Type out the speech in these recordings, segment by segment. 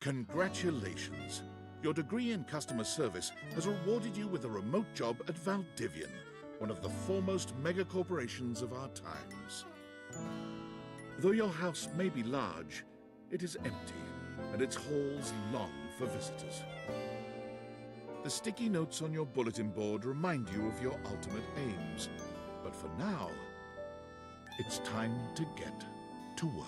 Congratulations! Your degree in customer service has rewarded you with a remote job at Valdivian, one of the foremost mega-corporations of our times. Though your house may be large, it is empty, and its halls long for visitors. The sticky notes on your bulletin board remind you of your ultimate aims, but for now, it's time to get to work.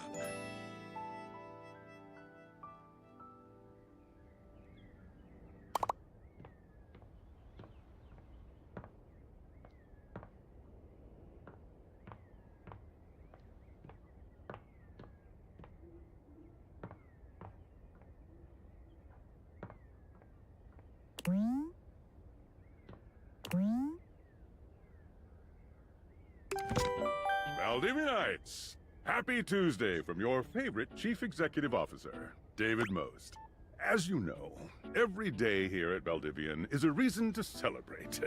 Valdivianites! Happy Tuesday from your favorite Chief Executive Officer, David Most. As you know, every day here at Valdivian is a reason to celebrate,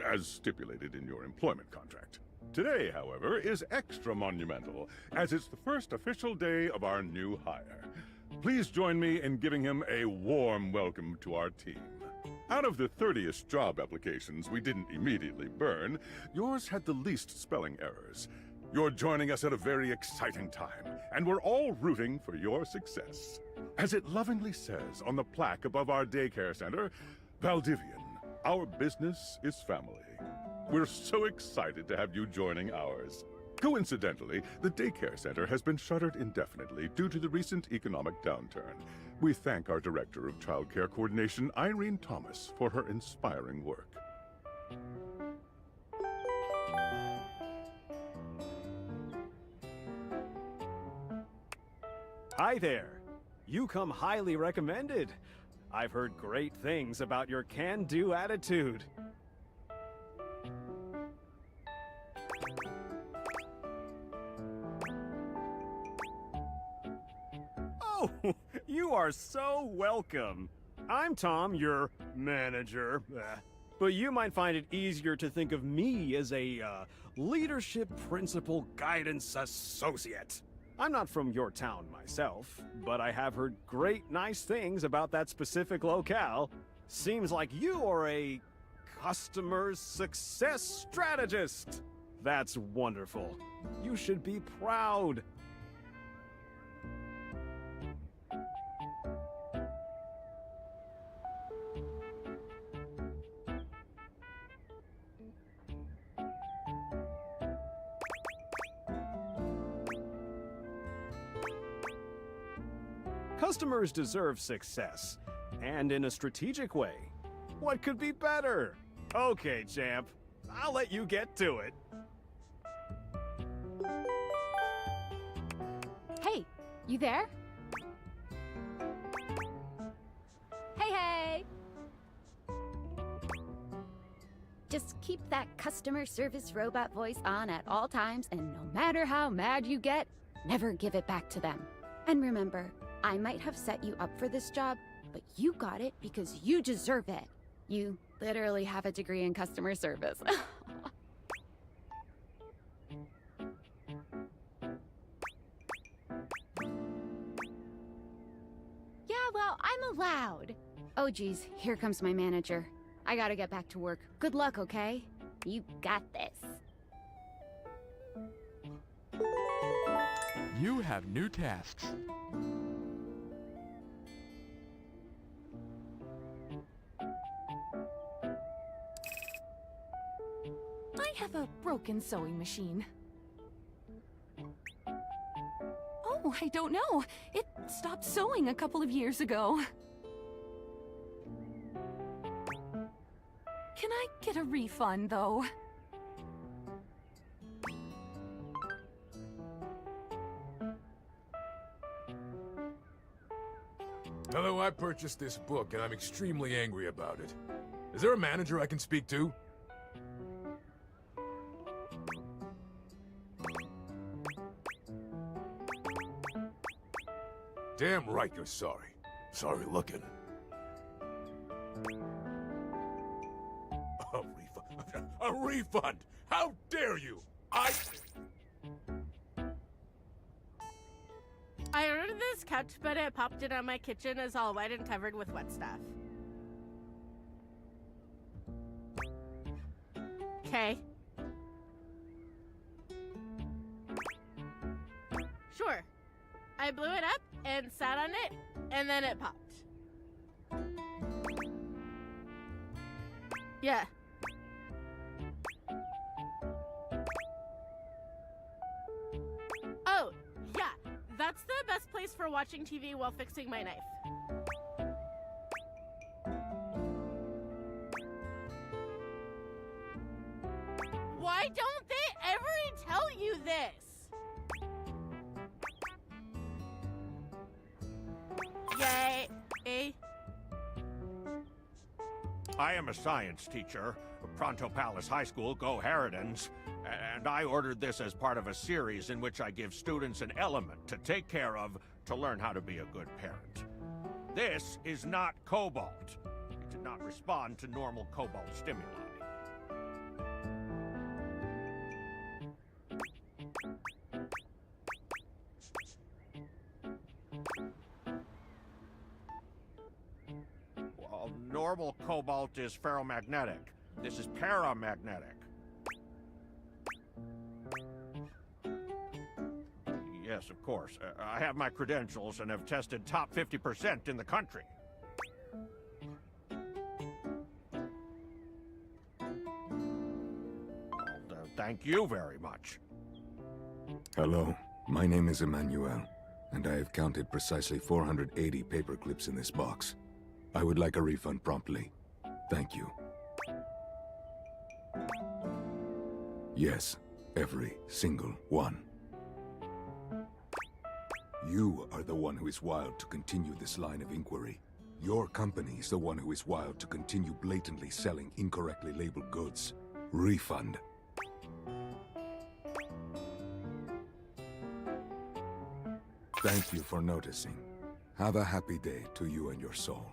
as stipulated in your employment contract. Today, however, is extra monumental, as it's the first official day of our new hire. Please join me in giving him a warm welcome to our team. Out of the 30-ish job applications we didn't immediately burn, yours had the least spelling errors. You're joining us at a very exciting time, and we're all rooting for your success. As it lovingly says on the plaque above our daycare center, Valdivian, our business is family. We're so excited to have you joining ours. Coincidentally, the daycare center has been shuttered indefinitely due to the recent economic downturn. We thank our Director of Child Care Coordination, Irene Thomas, for her inspiring work. Hi there. You come highly recommended. I've heard great things about your can-do attitude. Oh, you are so welcome. I'm Tom, your manager. But you might find it easier to think of me as a leadership principal guidance associate. I'm not from your town myself, but I have heard great nice things about that specific locale. Seems like you are a customer success strategist. That's wonderful. You should be proud. Customers deserve success, and in a strategic way. What could be better? Okay, champ. I'll let you get to it. Hey, you there? Hey! Just keep that customer service robot voice on at all times, and no matter how mad you get, never give it back to them. And remember, I might have set you up for this job, but you got it because you deserve it. You literally have a degree in customer service. Yeah, well, I'm allowed. Oh geez, here comes my manager. I gotta get back to work. Good luck, okay? You got this. You have new tasks. I have a broken sewing machine. Oh, I don't know. It stopped sewing a couple of years ago. Can I get a refund, though? Hello, I purchased this book, and I'm extremely angry about it. Is there a manager I can speak to? Damn right you're sorry. Sorry looking. A refund? A refund? How dare you? I ordered this couch, but it popped in on my kitchen as all white and covered with wet stuff. Okay. Sure. I blew it up and sat on it, and then it popped. Yeah. Oh, yeah. That's the best place for watching TV while fixing my knife. Why don't they ever tell you this? Yay. I am a science teacher, Pronto Palace High School, Go Harridans, and I ordered this as part of a series in which I give students an element to take care of to learn how to be a good parent. This is not cobalt. It did not respond to normal cobalt stimuli. Well, normal cobalt is ferromagnetic. This is paramagnetic. Yes, of course. I have my credentials and have tested top 50% in the country. Well, thank you very much. Hello, my name is Emmanuel, and I have counted precisely 480 paper clips in this box. I would like a refund promptly. Thank you. Yes, every single one. You are the one who is wild to continue this line of inquiry. Your company is the one who is wild to continue blatantly selling incorrectly labeled goods. Refund. Thank you for noticing. Have a happy day to you and your soul.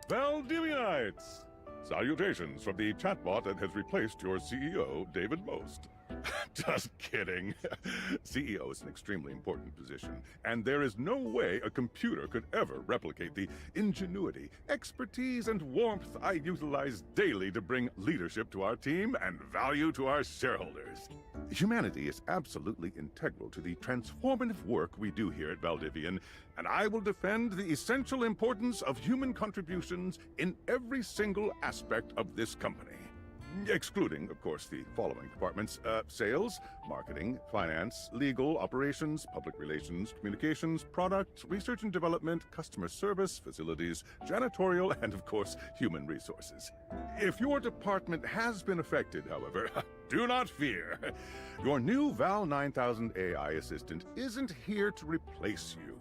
Valdivianites! Salutations from the chatbot that has replaced your CEO, David Most. Just kidding. CEO is an extremely important position, and there is no way a computer could ever replicate the ingenuity, expertise, and warmth I utilize daily to bring leadership to our team and value to our shareholders. Humanity is absolutely integral to the transformative work we do here at Valdivian, and I will defend the essential importance of human contributions in every single aspect of this company. Excluding, of course, the following departments: sales, marketing, finance, legal, operations, public relations, communications, product, research and development, customer service, facilities, janitorial, and, of course, human resources. If your department has been affected, however, do not fear. Your new Val 9000 AI assistant isn't here to replace you.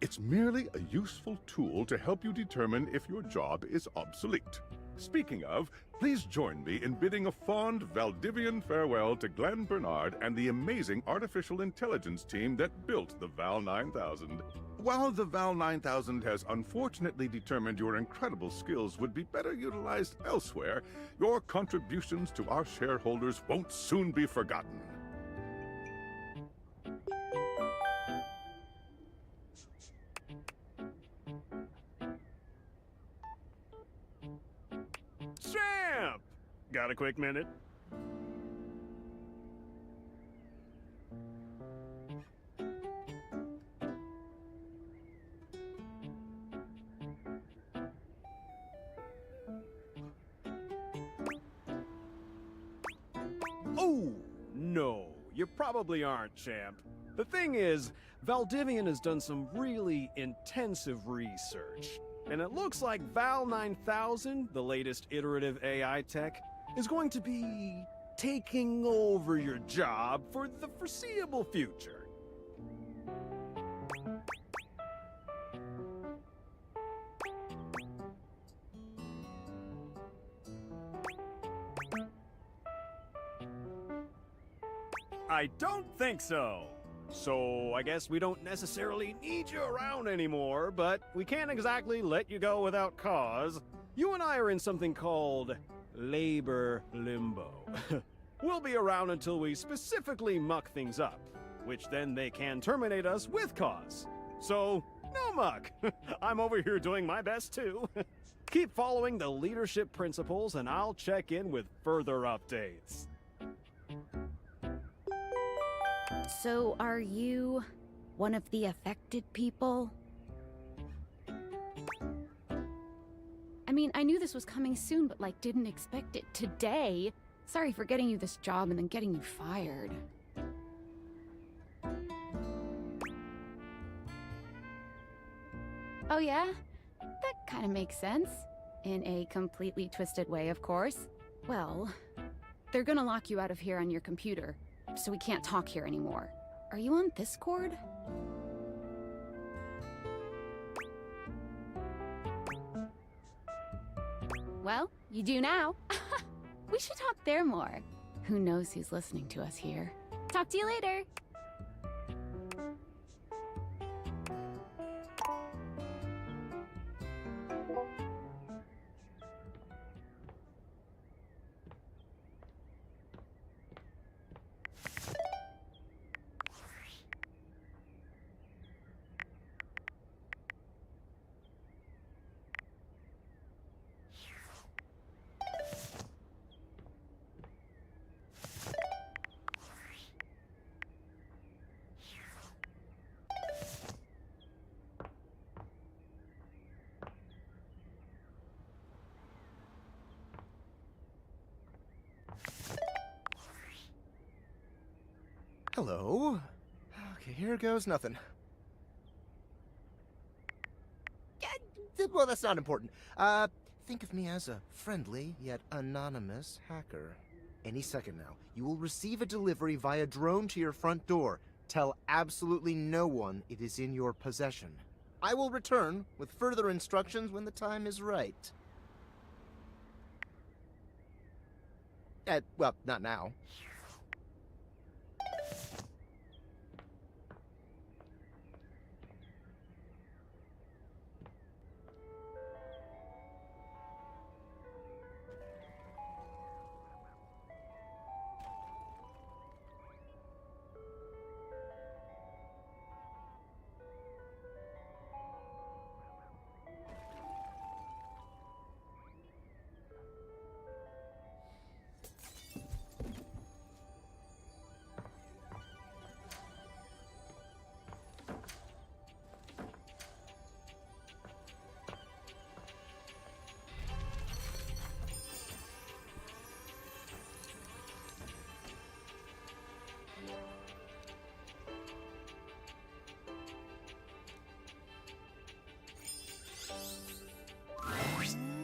It's merely a useful tool to help you determine if your job is obsolete. Speaking of, please join me in bidding a fond Valdivian farewell to Glenn Bernard and the amazing artificial intelligence team that built the Val 9000. While the Val 9000 has unfortunately determined your incredible skills would be better utilized elsewhere, your contributions to our shareholders won't soon be forgotten. Champ! Got a quick minute? Oh, no. You probably aren't, Champ. The thing is, Valdivian has done some really intensive research. And it looks like Val 9000, the latest iterative AI tech, is going to be taking over your job for the foreseeable future. I don't think so. So I guess we don't necessarily need you around anymore, but we can't exactly let you go without cause. You and I are in something called labor limbo. We'll be around until we specifically muck things up, which then they can terminate us with cause. So, no muck. I'm over here doing my best too. Keep following the leadership principles and I'll check in with further updates. So, are you one of the affected people? I mean, I knew this was coming soon, but like didn't expect it today. Sorry for getting you this job and then getting you fired. Oh yeah? That kind of makes sense. In a completely twisted way, of course. Well, they're gonna lock you out of here on your computer, so we can't talk here anymore. Are you on this cord? Well, you do now. We should talk there more. Who knows who's listening to us here? Talk to you later. Hello. Okay, here goes nothing. Well, that's not important. Think of me as a friendly yet anonymous hacker. Any second now, you will receive a delivery via drone to your front door. Tell absolutely no one it is in your possession. I will return with further instructions when the time is right. Well, not now.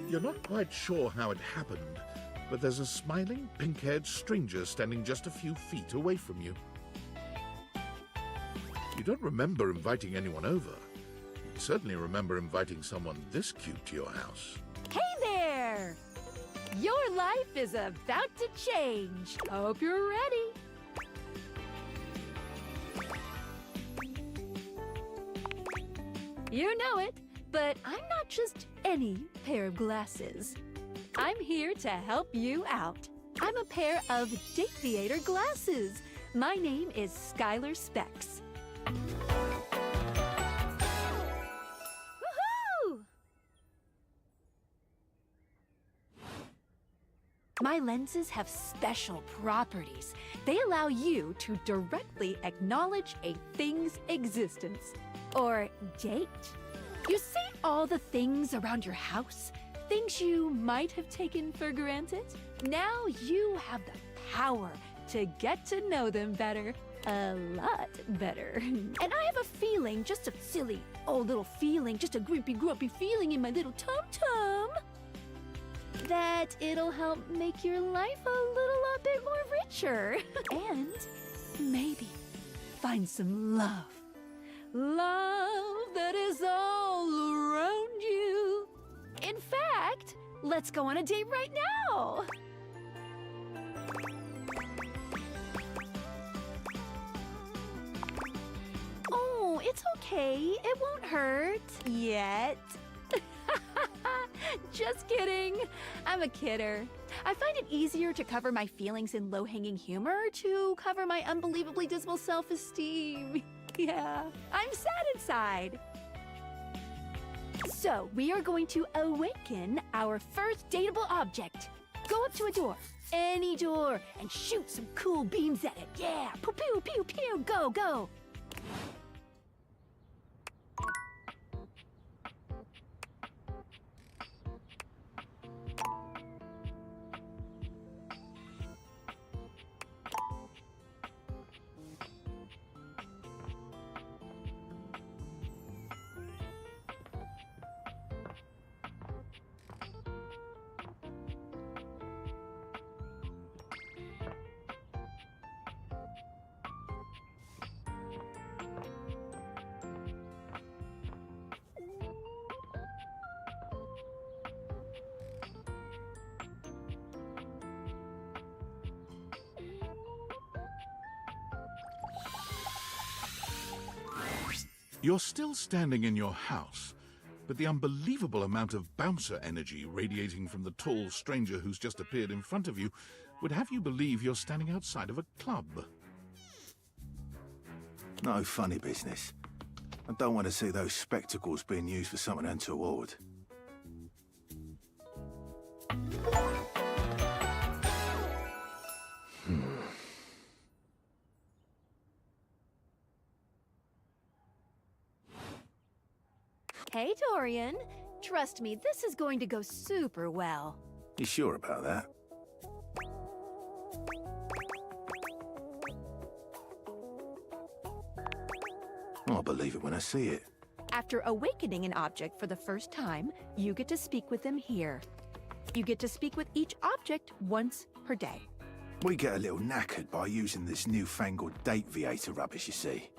You're not quite sure how it happened, but there's a smiling, pink-haired stranger standing just a few feet away from you. You don't remember inviting anyone over. You certainly remember inviting someone this cute to your house. Hey there! Your life is about to change. Hope you're ready. You know it, but I'm not just any pair of glasses. I'm here to help you out. I'm a pair of Daviator glasses. My name is Skylar Specs. Woohoo! My lenses have special properties. They allow you to directly acknowledge a thing's existence. Or date. You see all the things around your house? Things you might have taken for granted? Now you have the power to get to know them better. A lot better. And I have a feeling, just a silly old little feeling, just a grumpy feeling in my little tum-tum, that it'll help make your life a little bit more richer. And maybe find some love. Love that is all around you. In fact, let's go on a date right now. It's okay. It won't hurt. Yet. Just kidding. I'm a kidder. I find it easier to cover my feelings in low-hanging humor to cover my unbelievably dismal self-esteem. Yeah, I'm sad inside. So, we are going to awaken our first dateable object. Go up to a door, any door, and shoot some cool beams at it. Yeah, pew pew pew pew, go, go. You're still standing in your house, but the unbelievable amount of bouncer energy radiating from the tall stranger who's just appeared in front of you would have you believe you're standing outside of a club. No funny business. I don't want to see those spectacles being used for something untoward. Hey, Dorian. Trust me, this is going to go super well. You sure about that? I'll believe it when I see it. After awakening an object for the first time, you get to speak with them here. You get to speak with each object once per day. We get a little knackered by using this newfangled date viator rubbish, you see.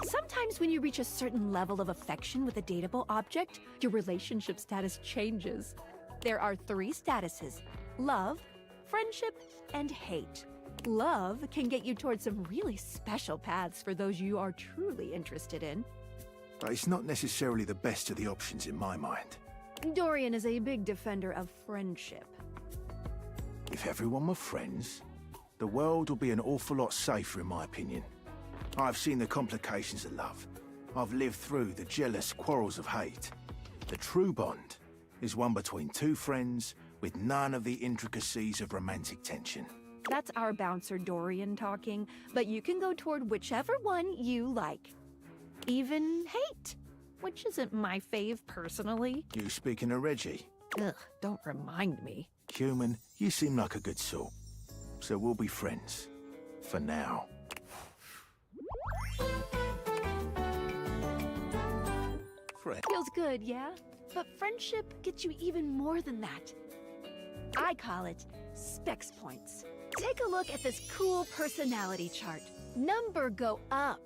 Sometimes when you reach a certain level of affection with a dateable object, your relationship status changes. There are 3 statuses: love, friendship, and hate. Love can get you towards some really special paths for those you are truly interested in. But it's not necessarily the best of the options in my mind. Dorian is a big defender of friendship. If everyone were friends, the world would be an awful lot safer, in my opinion. I've seen the complications of love. I've lived through the jealous quarrels of hate. The true bond is one between 2 friends with none of the intricacies of romantic tension. That's our bouncer Dorian talking, but you can go toward whichever one you like. Even hate, which isn't my fave personally. You speaking of Reggie? Ugh, don't remind me. Human, you seem like a good sort. So we'll be friends. For now. Feels good, yeah? But friendship gets you even more than that. I call it specs points. Take a look at this cool personality chart. Number go up.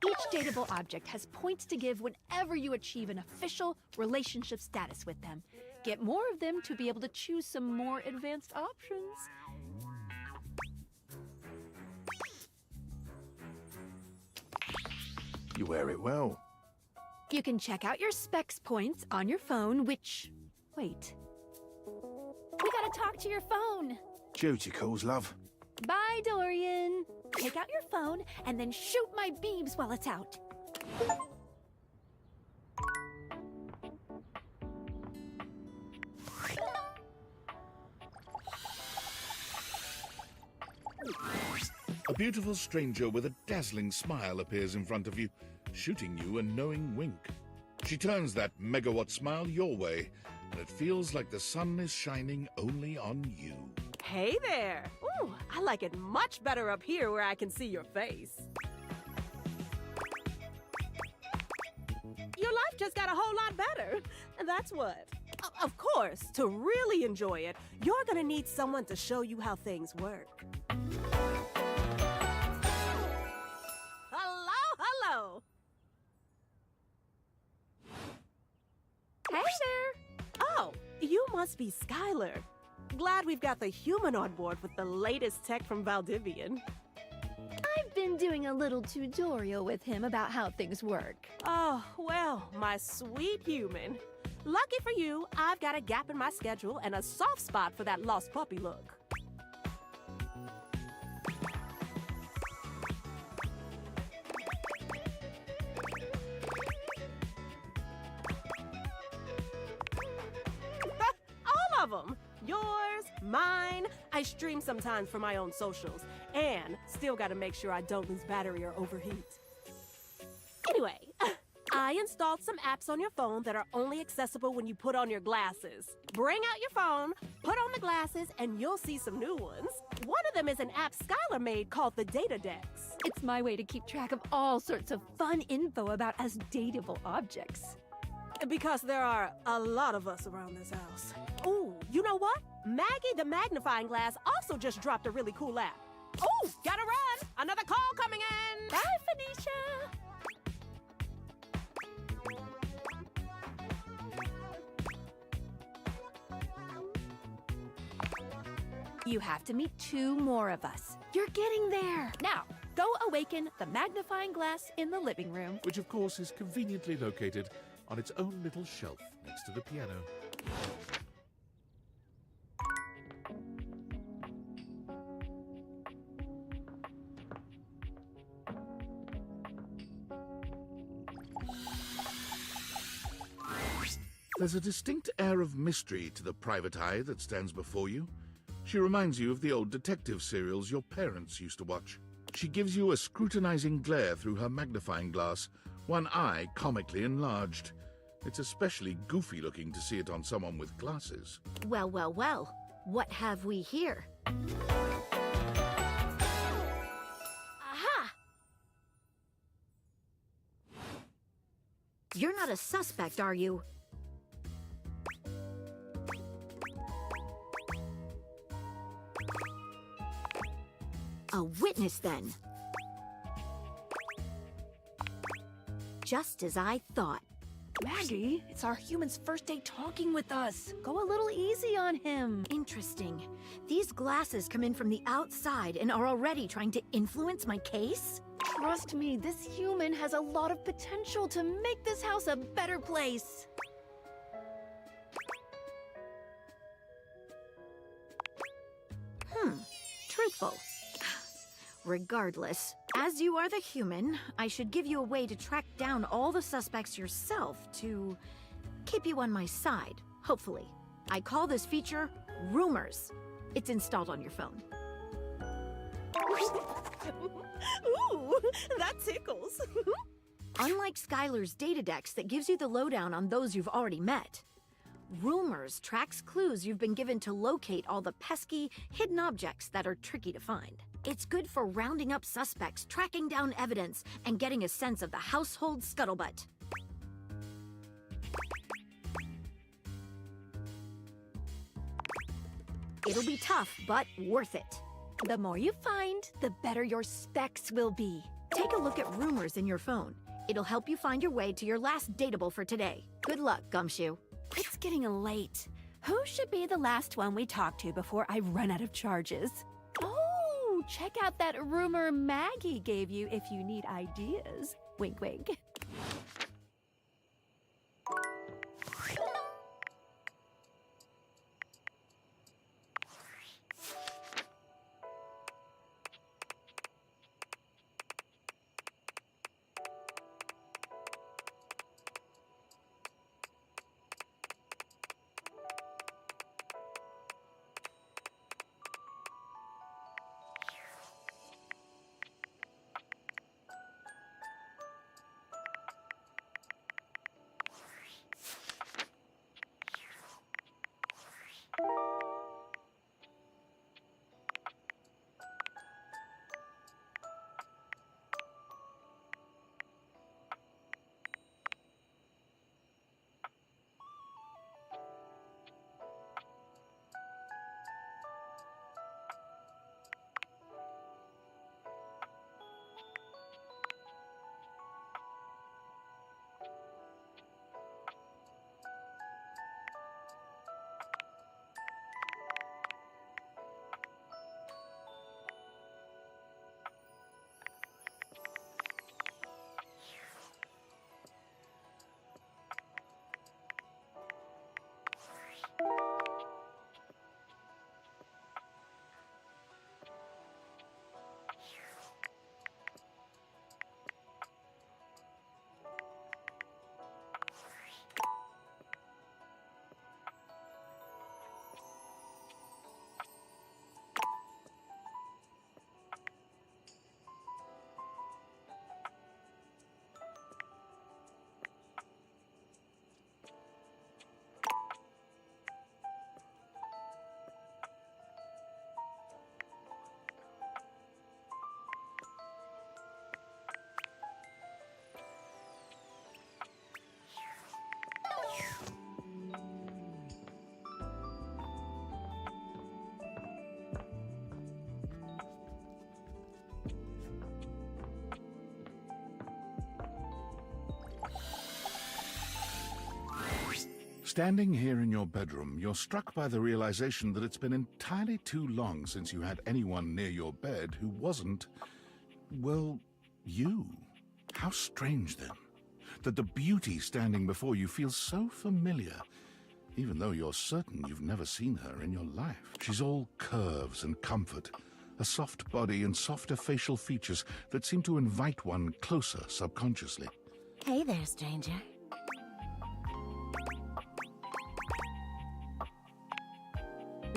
Each dateable object has points to give whenever you achieve an official relationship status with them. Get more of them to be able to choose some more advanced options. You wear it well. You can check out your specs points on your phone, which... Wait. We got gotta talk to your phone. Duty calls, love. Bye, Dorian. Take out your phone and then shoot my beams while it's out. A beautiful stranger with a dazzling smile appears in front of you, shooting you a knowing wink. She turns that megawatt smile your way, and it feels like the sun is shining only on you. Hey there! Ooh, I like it much better up here where I can see your face. Your life just got a whole lot better. And that's what. Of course, to really enjoy it, you're gonna need someone to show you how things work. Hello! Hey there! Oh, you must be Skylar. Glad we've got the human on board with the latest tech from Valdivian. I've been doing a little tutorial with him about how things work. Oh, well, my sweet human. Lucky for you, I've got a gap in my schedule and a soft spot for that lost puppy look. All of them. Yours, mine. I stream sometimes for my own socials. And still gotta make sure I don't lose battery or overheat. Anyway, I installed some apps on your phone that are only accessible when you put on your glasses. Bring out your phone, put on the glasses, and you'll see some new ones. One of them is an app Skylar made called the Data Dex. It's my way to keep track of all sorts of fun info about us dateable objects. Because there are a lot of us around this house. Ooh, you know what? Maggie the magnifying glass also just dropped a really cool app. Ooh, gotta run! Another call coming in! Bye, Phoenicia! You have to meet 2 more of us. You're getting there. Now, go awaken the magnifying glass in the living room. Which, of course, is conveniently located on its own little shelf next to the piano. There's a distinct air of mystery to the private eye that stands before you. She reminds you of the old detective serials your parents used to watch. She gives you a scrutinizing glare through her magnifying glass, one eye comically enlarged. It's especially goofy looking to see it on someone with glasses. Well, well, well. What have we here? Aha! You're not a suspect, are you? A witness, then. Just as I thought. Maggie, it's our human's first day talking with us. Go a little easy on him. Interesting. These glasses come in from the outside and are already trying to influence my case? Trust me, this human has a lot of potential to make this house a better place. Truthful. Regardless, as you are the human, I should give you a way to track down all the suspects yourself to keep you on my side, hopefully. I call this feature Rumors. It's installed on your phone. Ooh, that tickles. Unlike Skylar's Data Dex that gives you the lowdown on those you've already met, Rumors tracks clues you've been given to locate all the pesky, hidden objects that are tricky to find. It's good for rounding up suspects, tracking down evidence, and getting a sense of the household scuttlebutt. It'll be tough, but worth it. The more you find, the better your specs will be. Take a look at Rumors in your phone. It'll help you find your way to your last dateable for today. Good luck, Gumshoe. It's getting late. Who should be the last one we talk to before I run out of charges? Oh, check out that rumor Maggie gave you if you need ideas. Wink, wink. Standing here in your bedroom, you're struck by the realization that it's been entirely too long since you had anyone near your bed who wasn't, well, you. How strange, then, that the beauty standing before you feels so familiar, even though you're certain you've never seen her in your life. She's all curves and comfort, a soft body and softer facial features that seem to invite one closer subconsciously. Hey there, stranger.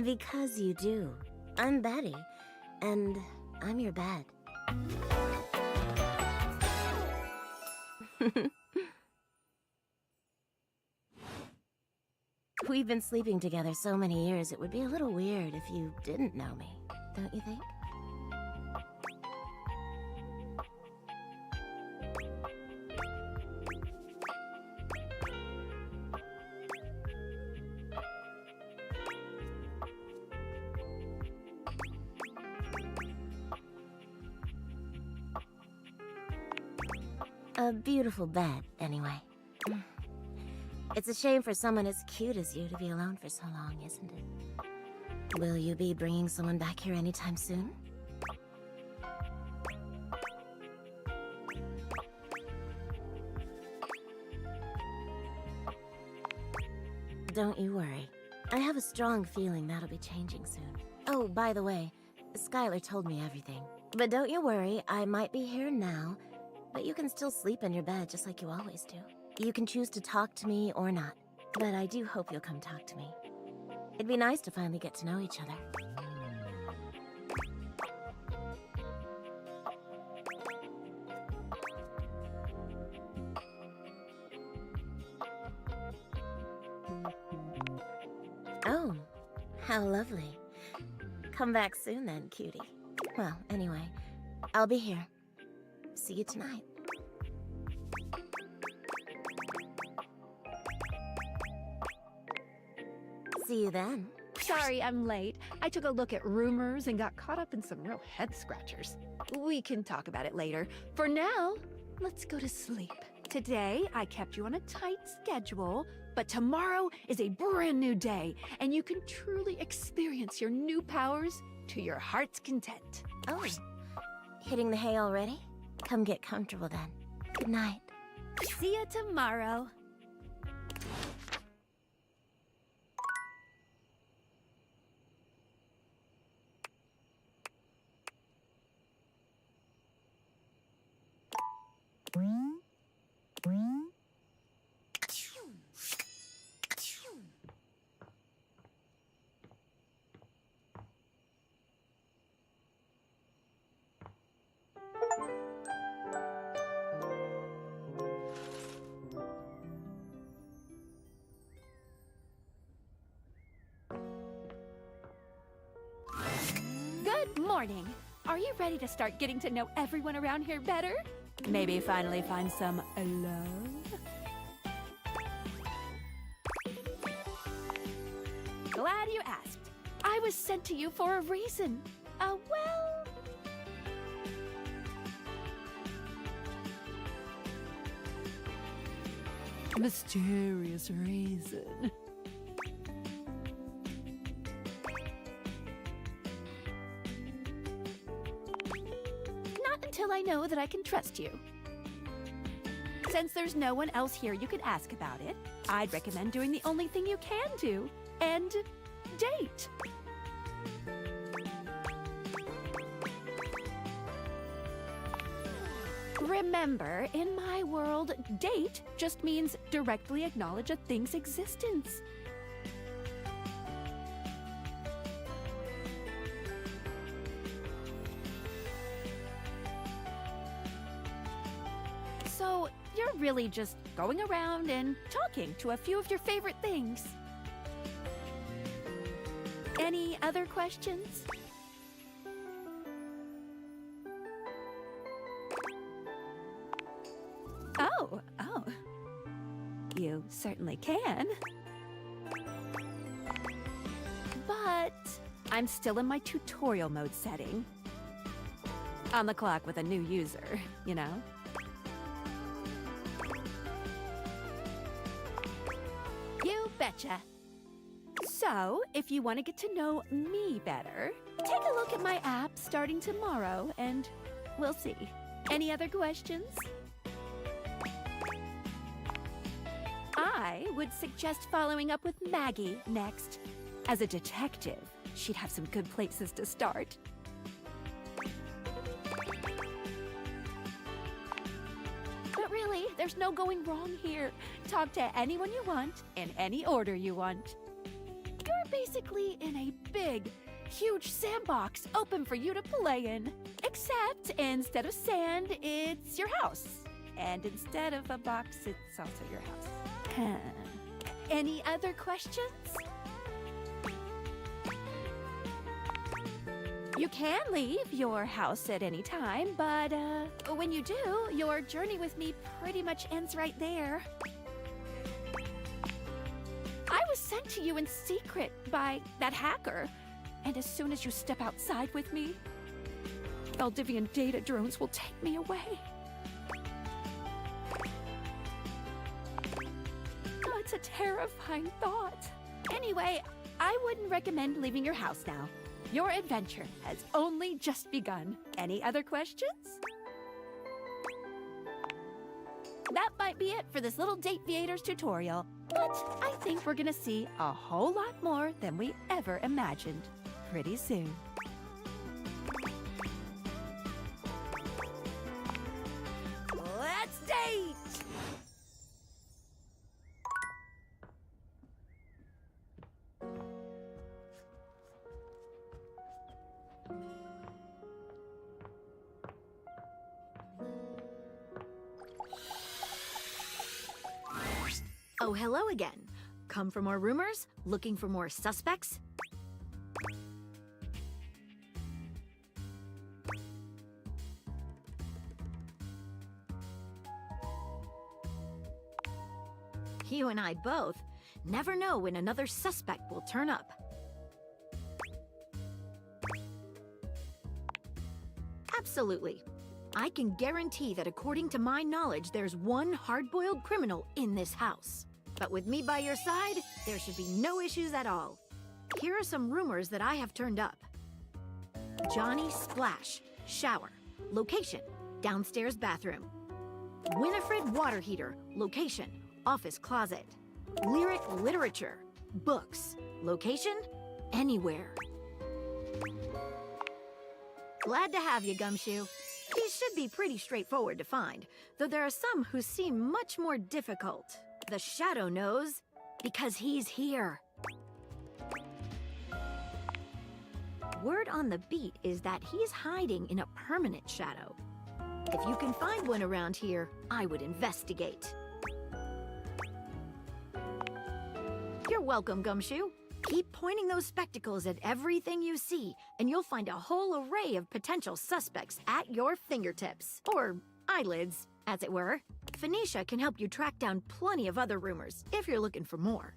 Because you do. I'm Betty, and I'm your bed. We've been sleeping together so many years, it would be a little weird if you didn't know me, don't you think? A beautiful bed, anyway. It's a shame for someone as cute as you to be alone for so long, isn't it? Will you be bringing someone back here anytime soon? Don't you worry. I have a strong feeling that'll be changing soon. Oh, by the way, Skylar told me everything. But don't you worry, I might be here now, but you can still sleep in your bed just like you always do. You can choose to talk to me or not, but I do hope you'll come talk to me. It'd be nice to finally get to know each other. Oh, how lovely. Come back soon then, cutie. Well, anyway, I'll be here. See you tonight. See you then. Sorry I'm late. I took a look at rumors and got caught up in some real head scratchers. We can talk about it later. For now, let's go to sleep. Today, I kept you on a tight schedule, but tomorrow is a brand new day, and you can truly experience your new powers to your heart's content. Oh, hitting the hay already? Come get comfortable then. Good night. See you tomorrow. Good morning. Are you ready to start getting to know everyone around here better? Maybe finally find some love? Glad you asked. I was sent to you for a reason. Well... mysterious reason. Until I know that I can trust you. Since there's no one else here you could ask about it, I'd recommend doing the only thing you can do, and date. Remember, in my world, date just means directly acknowledge a thing's existence. So, you're really just going around and talking to a few of your favorite things. Any other questions? Oh. You certainly can. But I'm still in my tutorial mode setting. On the clock with a new user, you know? You betcha. Gotcha. So, if you want to get to know me better, take a look at my app starting tomorrow, and we'll see. Any other questions? I would suggest following up with Maggie next. As a detective, she'd have some good places to start. But really, there's no going wrong here. Talk to anyone you want, in any order you want. You're basically in a big, huge sandbox open for you to play in. Except instead of sand, it's your house. And instead of a box, it's also your house. Any other questions? You can leave your house at any time, but when you do, your journey with me pretty much ends right there. I was sent to you in secret by that hacker, and as soon as you step outside with me, Valdivian data drones will take me away. Oh, it's a terrifying thought. Anyway, I wouldn't recommend leaving your house now. Your adventure has only just begun. Any other questions? That might be it for this little Date Theaters tutorial. But I think we're gonna see a whole lot more than we ever imagined pretty soon. Let's date! Oh, hello again. Come for more rumors? Looking for more suspects? You and I both never know when another suspect will turn up. Absolutely. I can guarantee that according to my knowledge, there's one hard-boiled criminal in this house. But with me by your side, there should be no issues at all. Here are some rumors that I have turned up. Johnny Splash, shower. Location, downstairs bathroom. Winifred water heater, location, office closet. Lyric literature, books. Location, anywhere. Glad to have you, Gumshoe. These should be pretty straightforward to find, though there are some who seem much more difficult. The Shadow knows, because he's here. Word on the beat is that he's hiding in a permanent shadow. If you can find one around here, I would investigate. You're welcome, Gumshoe. Keep pointing those spectacles at everything you see, and you'll find a whole array of potential suspects at your fingertips. Or eyelids, as it were. Phoenicia can help you track down plenty of other rumors, if you're looking for more.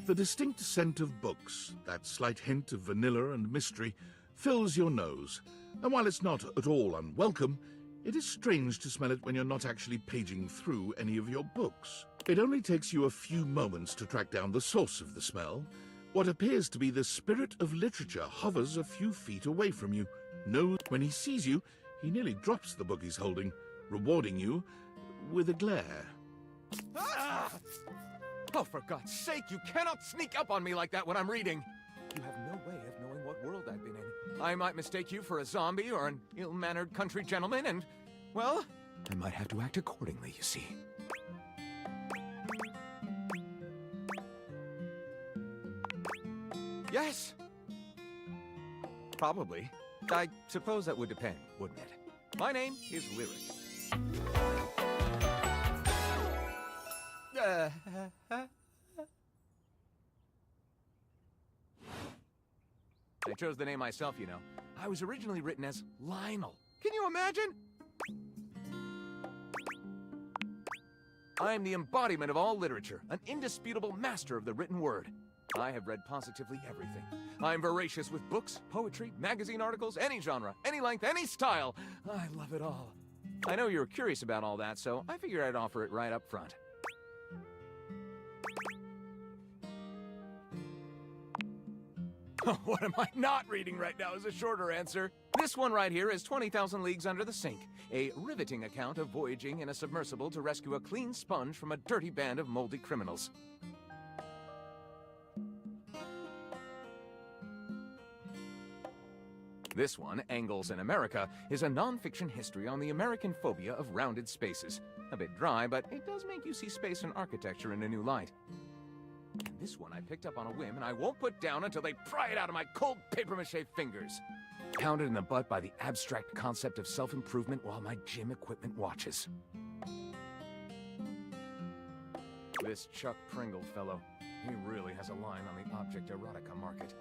The distinct scent of books, that slight hint of vanilla and mystery, fills your nose. And while it's not at all unwelcome, it is strange to smell it when you're not actually paging through any of your books. It only takes you a few moments to track down the source of the smell. What appears to be the spirit of literature hovers a few feet away from you. When he sees you, he nearly drops the book he's holding, rewarding you with a glare. Ah! Oh, for God's sake, you cannot sneak up on me like that when I'm reading! You have no way of knowing what world I've been in. I might mistake you for a zombie or an ill-mannered country gentleman, and, well, I might have to act accordingly, you see. Yes. Probably. I suppose that would depend, wouldn't it? My name is Lyric. I chose the name myself, you know. I was originally written as Lionel. Can you imagine? I am the embodiment of all literature, an indisputable master of the written word. I have read positively everything. I'm voracious with books, poetry, magazine articles, any genre, any length, any style. I love it all. I know you're curious about all that, so I figured I'd offer it right up front. What am I not reading right now is a shorter answer. This one right here is 20,000 Leagues Under the Sink, a riveting account of voyaging in a submersible to rescue a clean sponge from a dirty band of moldy criminals. This one, Angles in America, is a non-fiction history on the American phobia of rounded spaces. A bit dry, but it does make you see space and architecture in a new light. And this one I picked up on a whim, and I won't put down until they pry it out of my cold papier-mâché fingers. Pounded in the butt by the abstract concept of self-improvement while my gym equipment watches. This Chuck Pringle fellow, he really has a line on the object erotica market.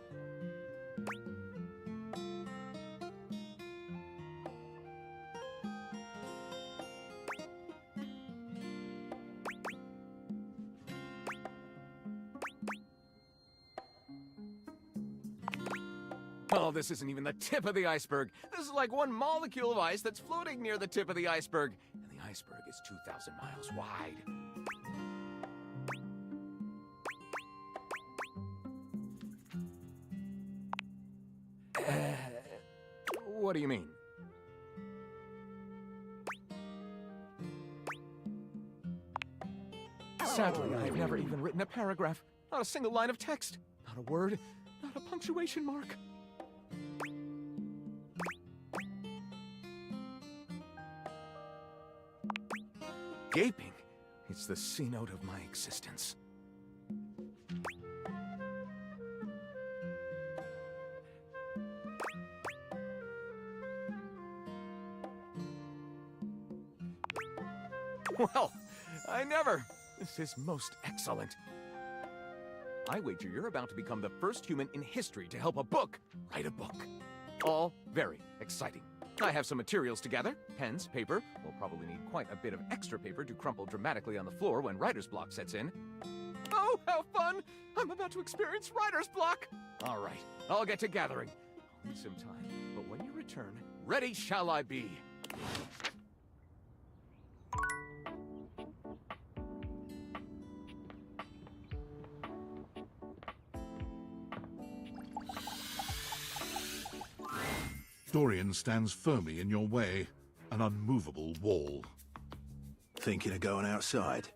Oh, this isn't even the tip of the iceberg. This is like one molecule of ice that's floating near the tip of the iceberg. And the iceberg is 2,000 miles wide. What do you mean? Sadly, I've never even written a paragraph. Not a single line of text. Not a word. Not a punctuation mark. Gaping. It's the C-note of my existence. Well, I never. This is most excellent. I wager you're about to become the first human in history to help a book write a book. All very exciting. I have some materials to gather. Pens, paper. We'll probably need quite a bit of extra paper to crumple dramatically on the floor when writer's block sets in. Oh, how fun! I'm about to experience writer's block! All right, I'll get to gathering. I'll need some time, but when you return, ready shall I be. Dorian stands firmly in your way, an unmovable wall. Thinking of going outside?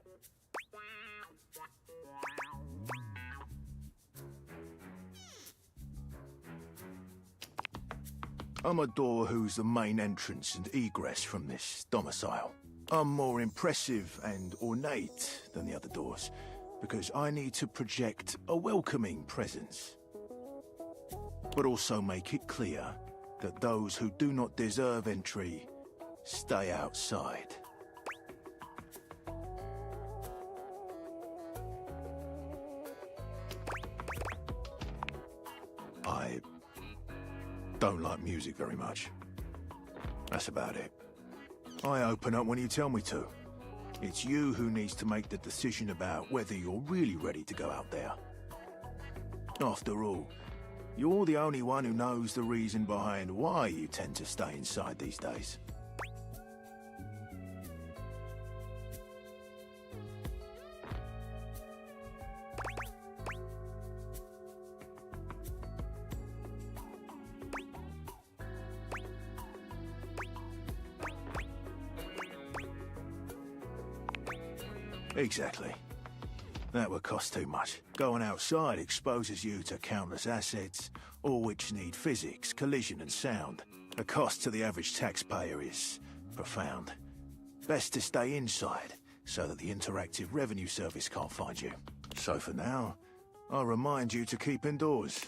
I'm a door who's the main entrance and egress from this domicile. I'm more impressive and ornate than the other doors, because I need to project a welcoming presence. But also make it clear that those who do not deserve entry stay outside. I don't like music very much. That's about it. I open up when you tell me to. It's you who needs to make the decision about whether you're really ready to go out there. After all, you're the only one who knows the reason behind why you tend to stay inside these days. Exactly. That would cost too much. Going outside exposes you to countless assets, all which need physics, collision and sound. The cost to the average taxpayer is profound. Best to stay inside, so that the interactive revenue service can't find you. So for now, I'll remind you to keep indoors.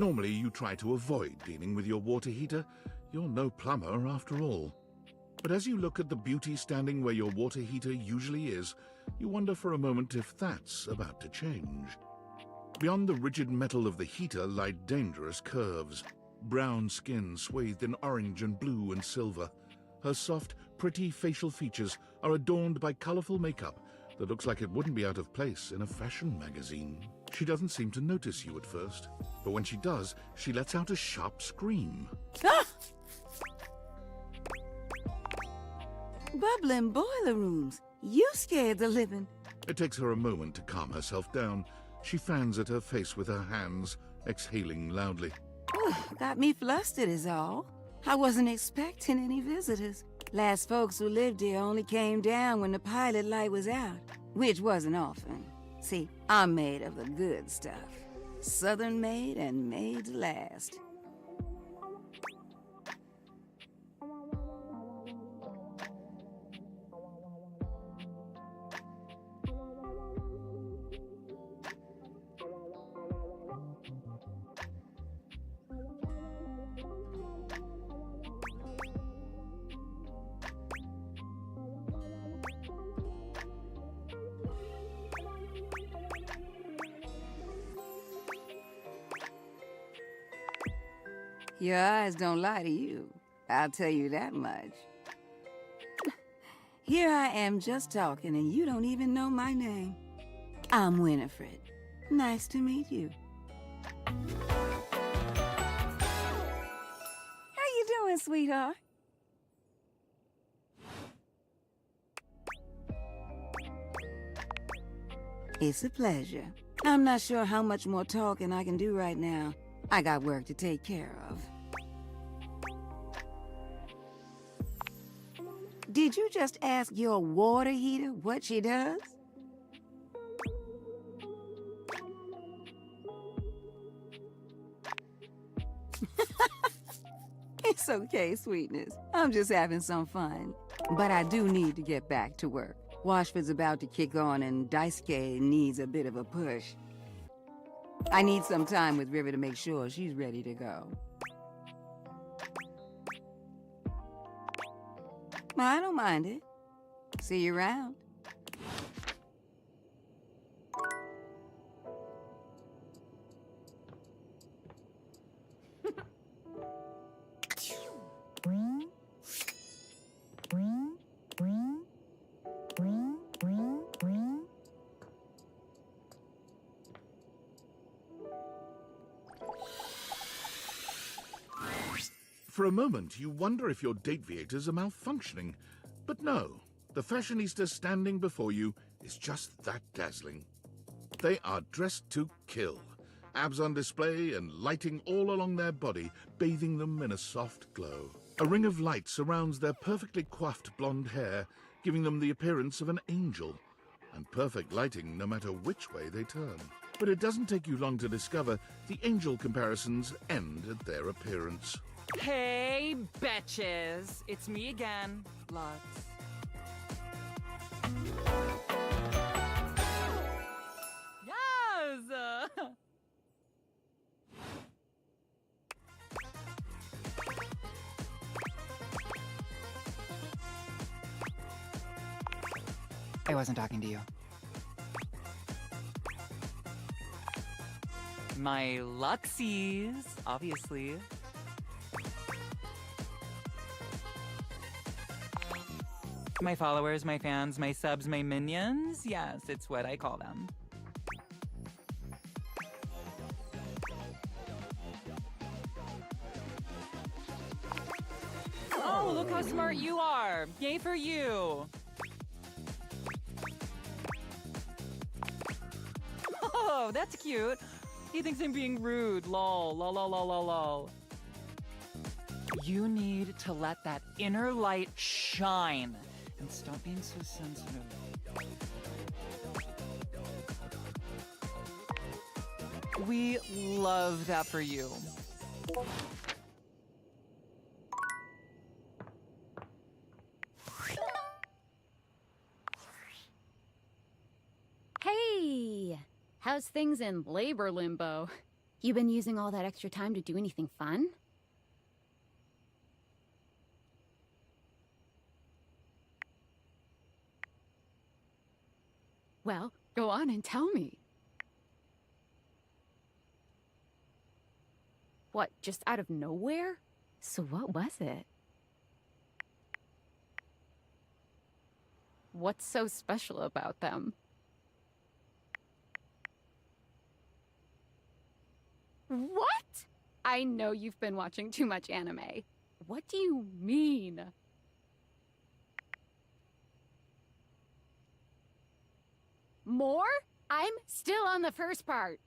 Normally, you try to avoid dealing with your water heater. You're no plumber after all. But as you look at the beauty standing where your water heater usually is, you wonder for a moment if that's about to change. Beyond the rigid metal of the heater lie dangerous curves. Brown skin swathed in orange and blue and silver. Her soft, pretty facial features are adorned by colorful makeup that looks like it wouldn't be out of place in a fashion magazine. She doesn't seem to notice you at first, but when she does, she lets out a sharp scream. Ah! Bubbling boiler rooms. You scared the living. It takes her a moment to calm herself down. She fans at her face with her hands, exhaling loudly. Got me flustered is all. I wasn't expecting any visitors. Last folks who lived here only came down when the pilot light was out, which wasn't often. See, I'm made of the good stuff. Southern made and made to last. Your eyes don't lie to you. I'll tell you that much. Here I am just talking and you don't even know my name. I'm Winifred. Nice to meet you. How you doing, sweetheart? It's a pleasure. I'm not sure how much more talking I can do right now. I got work to take care of. Did you just ask your water heater what she does? It's okay, sweetness. I'm just having some fun. But I do need to get back to work. Washford's about to kick on and Daisuke needs a bit of a push. I need some time with River to make sure she's ready to go. I don't mind it. See you around. For a moment, you wonder if your Dateviators are malfunctioning. But no, the fashionista standing before you is just that dazzling. They are dressed to kill. Abs on display and lighting all along their body, bathing them in a soft glow. A ring of light surrounds their perfectly coiffed blonde hair, giving them the appearance of an angel. And perfect lighting no matter which way they turn. But it doesn't take you long to discover the angel comparisons end at their appearance. Hey, betches! It's me again, Lux. Yes! I wasn't talking to you. My Luxies, obviously. My followers, my fans, my subs, my minions. Yes, it's what I call them. Oh, look how smart you are. Yay for you. Oh, that's cute. He thinks I'm being rude. Lol, lol, lol, lol, lol, lol. You need to let that inner light shine. And stop being so sensitive. We love that for you. Hey! How's things in labor limbo? You been using all that extra time to do anything fun? Well, go on and tell me. What, just out of nowhere? So what was it? What's so special about them? What? I know you've been watching too much anime. What do you mean? More? I'm still on the first part.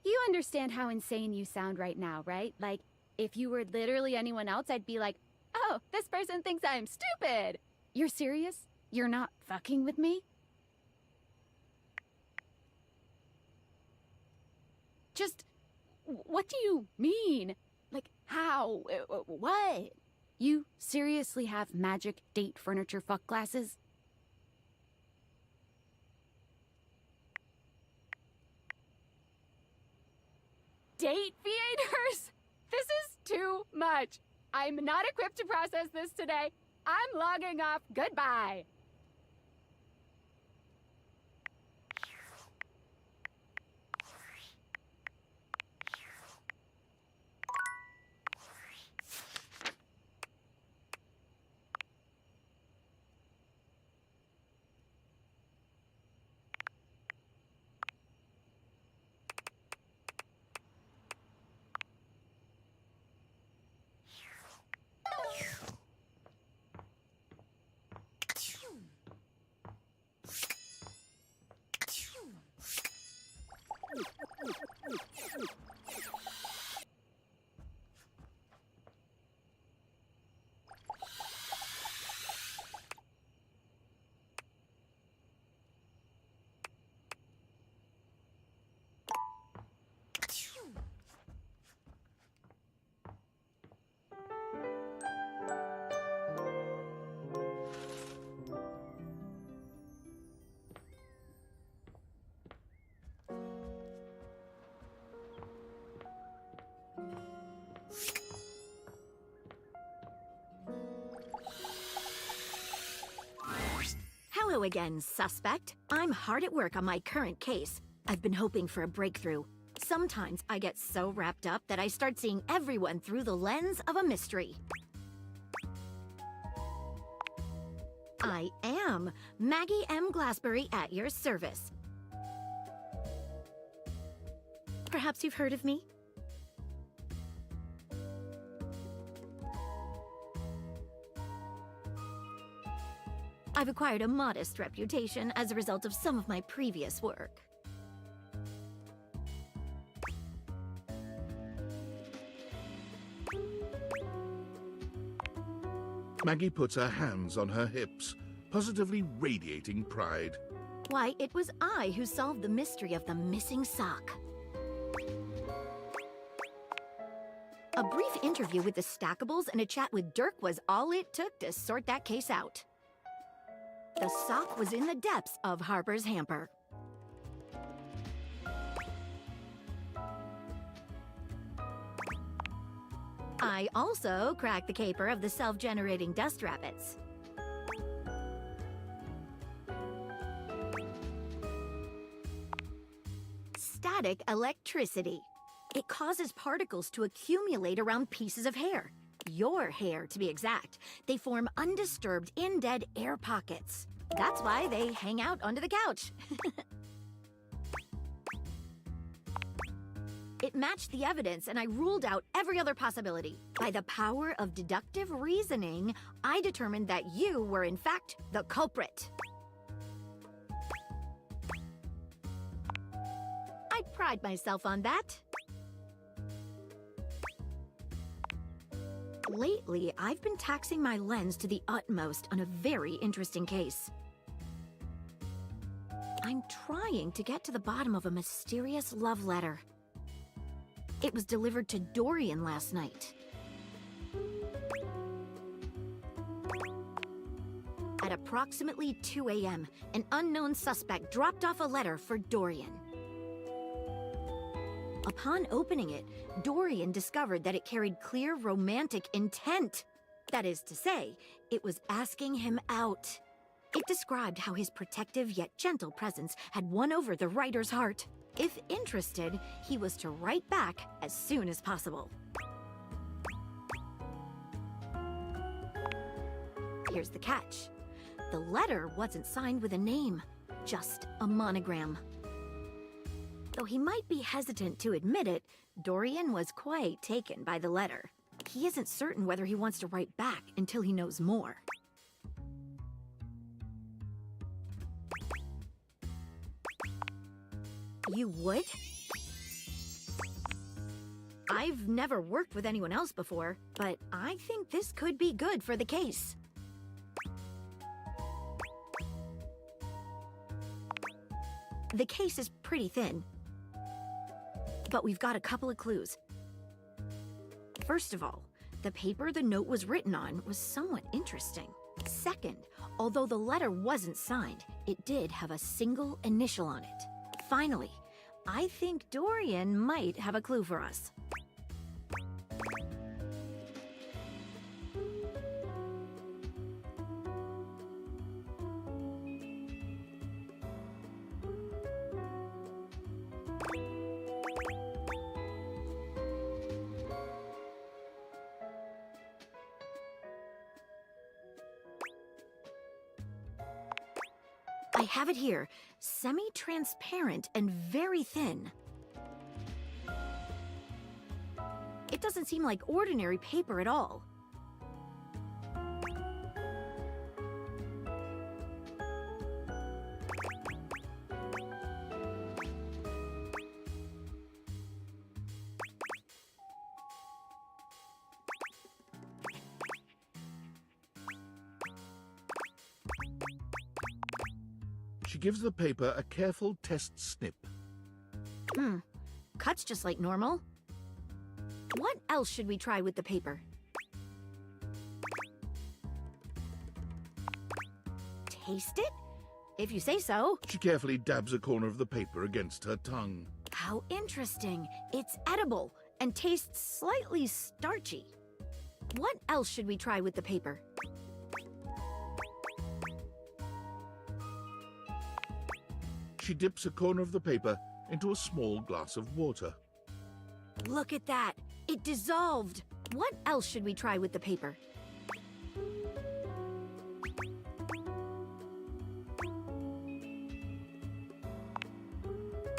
You understand how insane you sound right now, right? Like, if you were literally anyone else, I'd be like, oh, this person thinks I'm stupid. You're serious? You're not fucking with me? Just, what do you mean? Like, how? What? You seriously have magic date furniture fuck glasses? Date theaters? This is too much. I'm not equipped to process this today. I'm logging off. Goodbye. Hello again, suspect. I'm hard at work on my current case. I've been hoping for a breakthrough. Sometimes I get so wrapped up that I start seeing everyone through the lens of a mystery. I am Maggie M. Glassbury at your service. Perhaps you've heard of me? I've acquired a modest reputation as a result of some of my previous work. Maggie puts her hands on her hips, positively radiating pride. Why, it was I who solved the mystery of the missing sock. A brief interview with the Stackables and a chat with Dirk was all it took to sort that case out. The sock was in the depths of Harper's hamper. I also cracked the caper of the self-generating dust rabbits. Static electricity. It causes particles to accumulate around pieces of hair. Your hair, to be exact. They form undisturbed, in-dead air pockets. That's why they hang out under the couch. It matched the evidence, and I ruled out every other possibility. By the power of deductive reasoning, I determined that you were, in fact, the culprit. I pride myself on that. Lately, I've been taxing my lens to the utmost on a very interesting case. I'm trying to get to the bottom of a mysterious love letter. It was delivered to Dorian last night. At At approximately 2 a.m., an unknown suspect dropped off a letter for Dorian. Upon opening it, Dorian discovered that it carried clear romantic intent. That is to say, it was asking him out. It described how his protective yet gentle presence had won over the writer's heart. If interested, he was to write back as soon as possible. Here's the catch. The letter wasn't signed with a name, just a monogram. Though he might be hesitant to admit it, Dorian was quite taken by the letter. He isn't certain whether he wants to write back until he knows more. You would? I've never worked with anyone else before, but I think this could be good for the case. The case is pretty thin, but we've got a couple of clues. First of all, the paper the note was written on was somewhat interesting. Second, although the letter wasn't signed, it did have a single initial on it. Finally, I think Dorian might have a clue for us. I have it here, semi-transparent and very thin. It doesn't seem like ordinary paper at all. She gives the paper a careful test snip. Cuts just like normal. What else should we try with the paper? Taste it? If you say so. She carefully dabs a corner of the paper against her tongue. How interesting. It's edible and tastes slightly starchy. What else should we try with the paper? She dips a corner of the paper into a small glass of water. Look at that. It dissolved. What else should we try with the paper?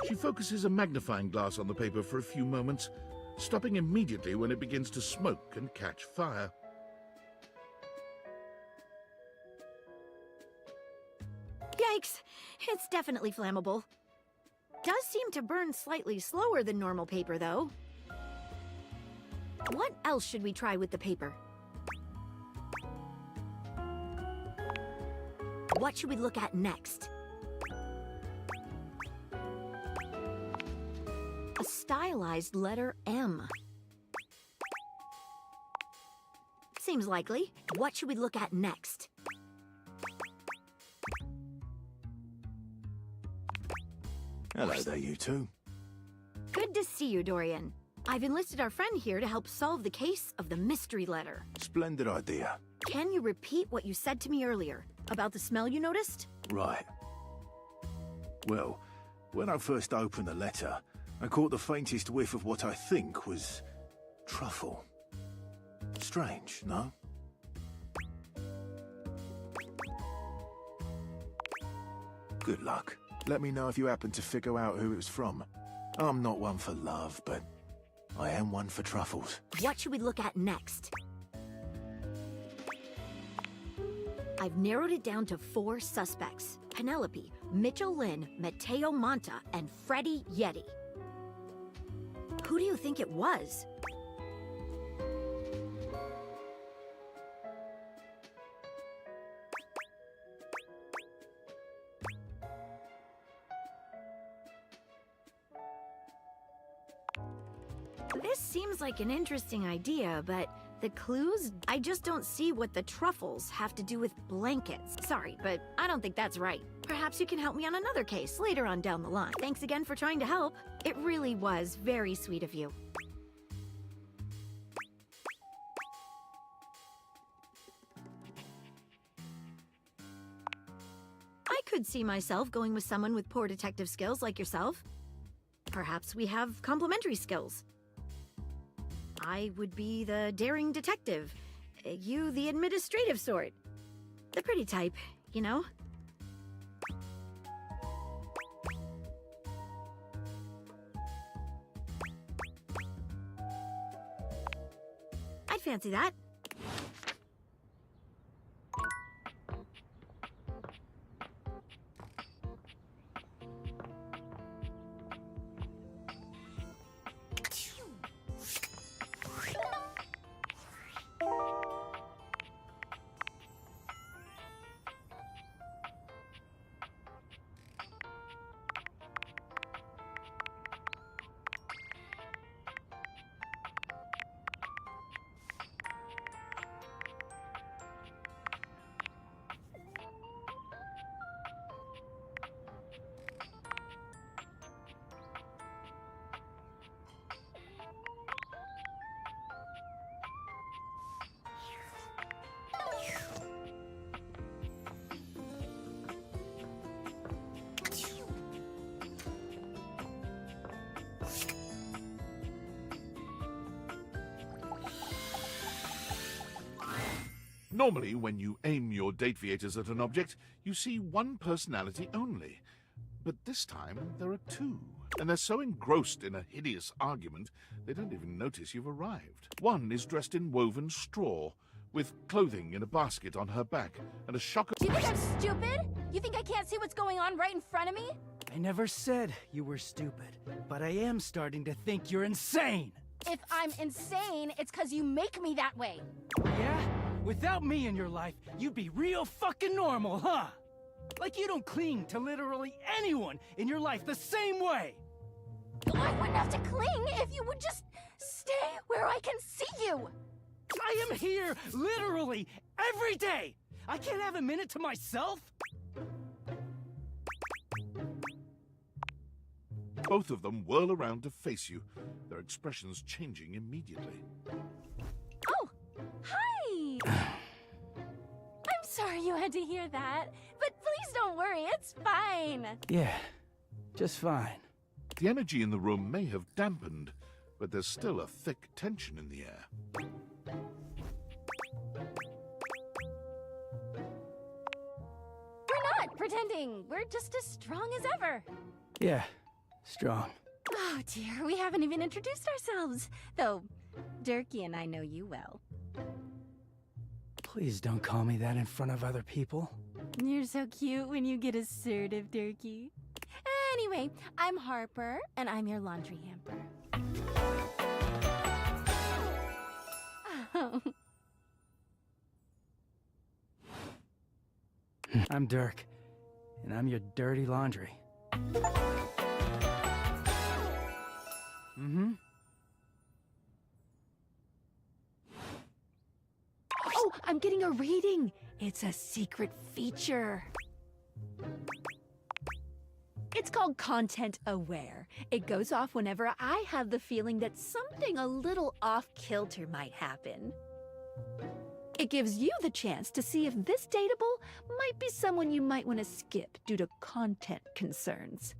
She focuses a magnifying glass on the paper for a few moments, stopping immediately when it begins to smoke and catch fire. Yikes! It's definitely flammable. Does seem to burn slightly slower than normal paper, though. What else should we try with the paper? What should we look at next? A stylized letter M. Seems likely. What should we look at next? Hello there, you two. Good to see you, Dorian. I've enlisted our friend here to help solve the case of the mystery letter. Splendid idea. Can you repeat what you said to me earlier about the smell you noticed? Right. Well, when I first opened the letter, I caught the faintest whiff of what I think was truffle. Strange, no? Good luck. Let me know if you happen to figure out who it was from. I'm not one for love, but I am one for truffles. What should we look at next? I've narrowed it down to 4 suspects. Penelope, Mitchell Lynn, Mateo Monta, and Freddie Yeti. Who do you think it was? This seems like an interesting idea, but The clues? I just don't see what the truffles have to do with blankets. Sorry, but I don't think that's right. Perhaps you can help me on another case later on down the line. Thanks again for trying to help. It really was very sweet of you. I could see myself going with someone with poor detective skills like yourself. Perhaps we have complementary skills. I would be the daring detective. You the administrative sort. The pretty type, you know? I'd fancy that. Normally, when you aim your date viators at an object, you see one personality only. But this time, there are two, and they're so engrossed in a hideous argument, they don't even notice you've arrived. One is dressed in woven straw, with clothing in a basket on her back, and a shock of— Do you think I'm stupid? You think I can't see what's going on right in front of me? I never said you were stupid, but I am starting to think you're insane! If I'm insane, it's because you make me that way. Yeah? Without me in your life, you'd be real fucking normal, huh? Like you don't cling to literally anyone in your life the same way! I wouldn't have to cling if you would just stay where I can see you! I am here, literally, every day! I can't have a minute to myself? Both of them whirl around to face you, their expressions changing immediately. Oh, hi! I'm sorry you had to hear that, but please don't worry, it's fine. Yeah, just fine. The energy in the room may have dampened, but there's still a thick tension in the air. We're not pretending, we're just as strong as ever. Yeah, strong. Oh dear, we haven't even introduced ourselves. Though, Durkee and I know you well. Please don't call me that in front of other people. You're so cute when you get assertive, Durkee. Anyway, I'm Harper, and I'm your laundry hamper. Oh. I'm Dirk, and I'm your dirty laundry. Mm-hmm. Oh, I'm getting a reading. It's a secret feature. It's called Content Aware. It goes off whenever I have the feeling that something a little off-kilter might happen. It gives you the chance to see if this dateable might be someone you might want to skip due to content concerns.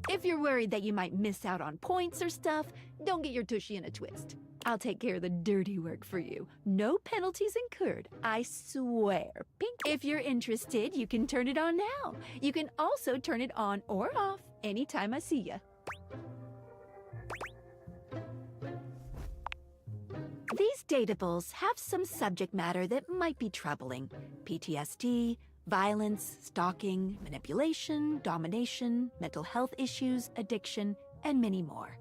If you're worried that you might miss out on points or stuff, don't get your tushy in a twist. I'll take care of the dirty work for you. No penalties incurred, I swear. Pink. If you're interested, you can turn it on now. You can also turn it on or off anytime I see ya. These dateables have some subject matter that might be troubling. PTSD, violence, stalking, manipulation, domination, mental health issues, addiction, and many more.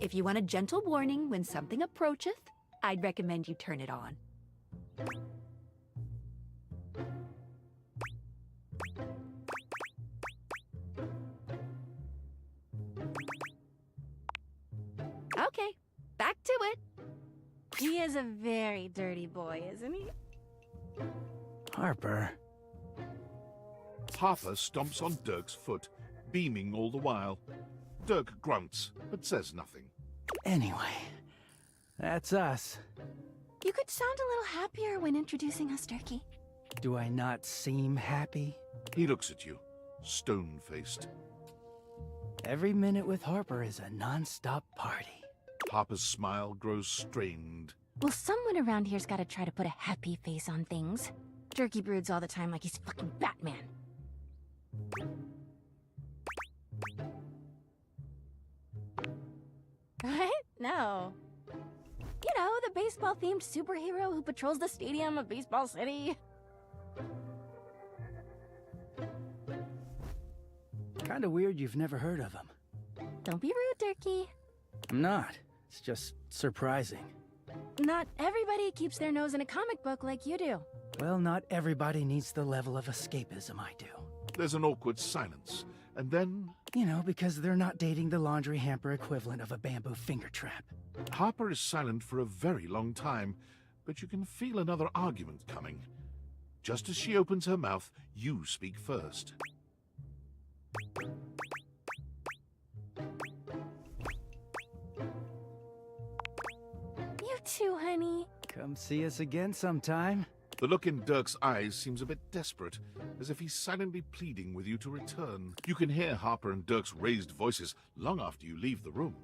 If you want a gentle warning when something approacheth, I'd recommend you turn it on. Okay, back to it. He is a very dirty boy, isn't he? Harper. Harper stomps on Dirk's foot, beaming all the while. Dirk grunts, but says nothing. Anyway, that's us. You could sound a little happier when introducing us, Turkey. Do I not seem happy? He looks at you, stone-faced. Every minute with Harper is a non-stop party. Harper's smile grows strained. Well, someone around here's gotta try to put a happy face on things. Turkey broods all the time like he's fucking Batman. What? No. You know, the baseball-themed superhero who patrols the stadium of Baseball City. Kinda weird you've never heard of him. Don't be rude, Turkey. I'm not. It's just surprising. Not everybody keeps their nose in a comic book like you do. Well, not everybody needs the level of escapism I do. There's an awkward silence, and then... You know, because they're not dating the laundry hamper equivalent of a bamboo finger trap. Harper is silent for a very long time, but you can feel another argument coming. Just as she opens her mouth, you speak first. You too, honey. Come see us again sometime. The look in Dirk's eyes seems a bit desperate, as if he's silently pleading with you to return. You can hear Harper and Dirk's raised voices long after you leave the room.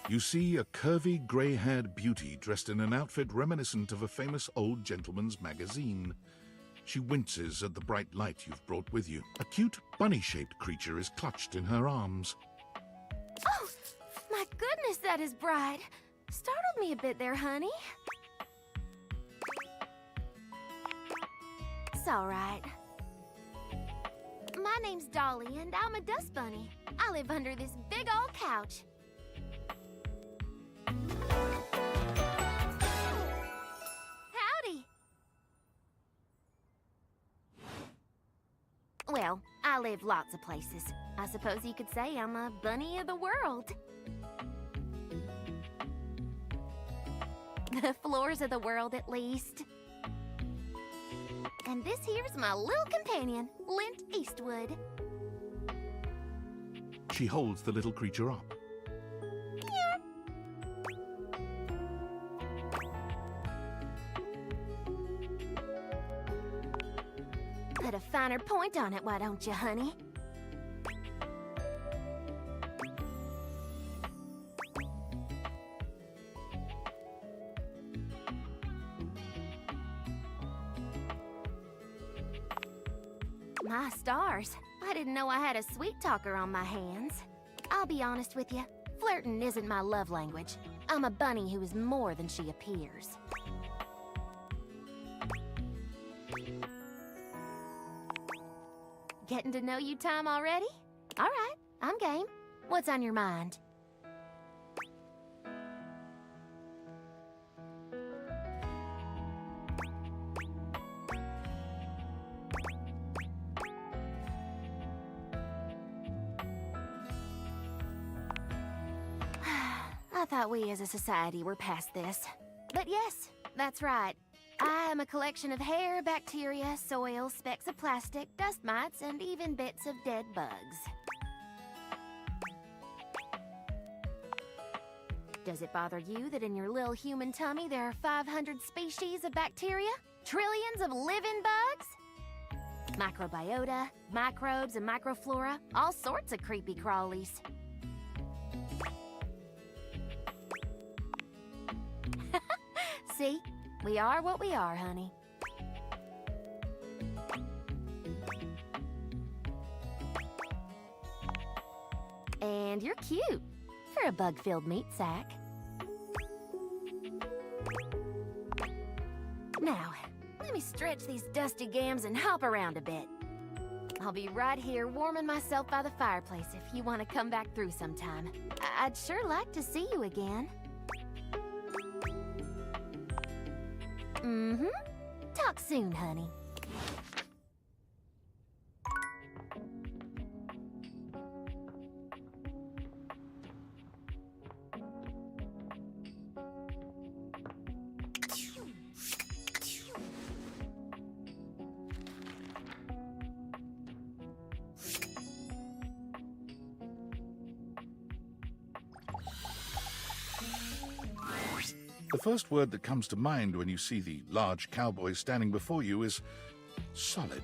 You see a curvy, grey-haired beauty dressed in an outfit reminiscent of a famous old gentleman's magazine. She winces at the bright light you've brought with you. A cute, bunny-shaped creature is clutched in her arms. Oh, my goodness, that is bright. Startled me a bit there, honey. It's all right. My name's Dolly, and I'm a dust bunny. I live under this big old couch. Howdy. Well, I live lots of places. I suppose you could say I'm a bunny of the world. The floors of the world, at least. And this here's my little companion, Lint Eastwood. She holds the little creature up. Put a finer point on it, why don't you, honey? My stars. I didn't know I had a sweet talker on my hands. I'll be honest with you, flirting isn't my love language. I'm a bunny who is more than she appears. Getting to know you time already? All right, I'm game. What's on your mind? I thought we as a society were past this. But yes, that's right. I am a collection of hair, bacteria, soil, specks of plastic, dust mites, and even bits of dead bugs. Does it bother you that in your little human tummy there are 500 species of bacteria? Trillions of living bugs? Microbiota, microbes, and microflora, all sorts of creepy crawlies. See? We are what we are, honey. And you're cute for a bug-filled meat sack. Now, let me stretch these dusty gams and hop around a bit. I'll be right here warming myself by the fireplace if you want to come back through sometime. I'd sure like to see you again. Mm-hmm. Talk soon, honey. The first word that comes to mind when you see the large cowboy standing before you is solid.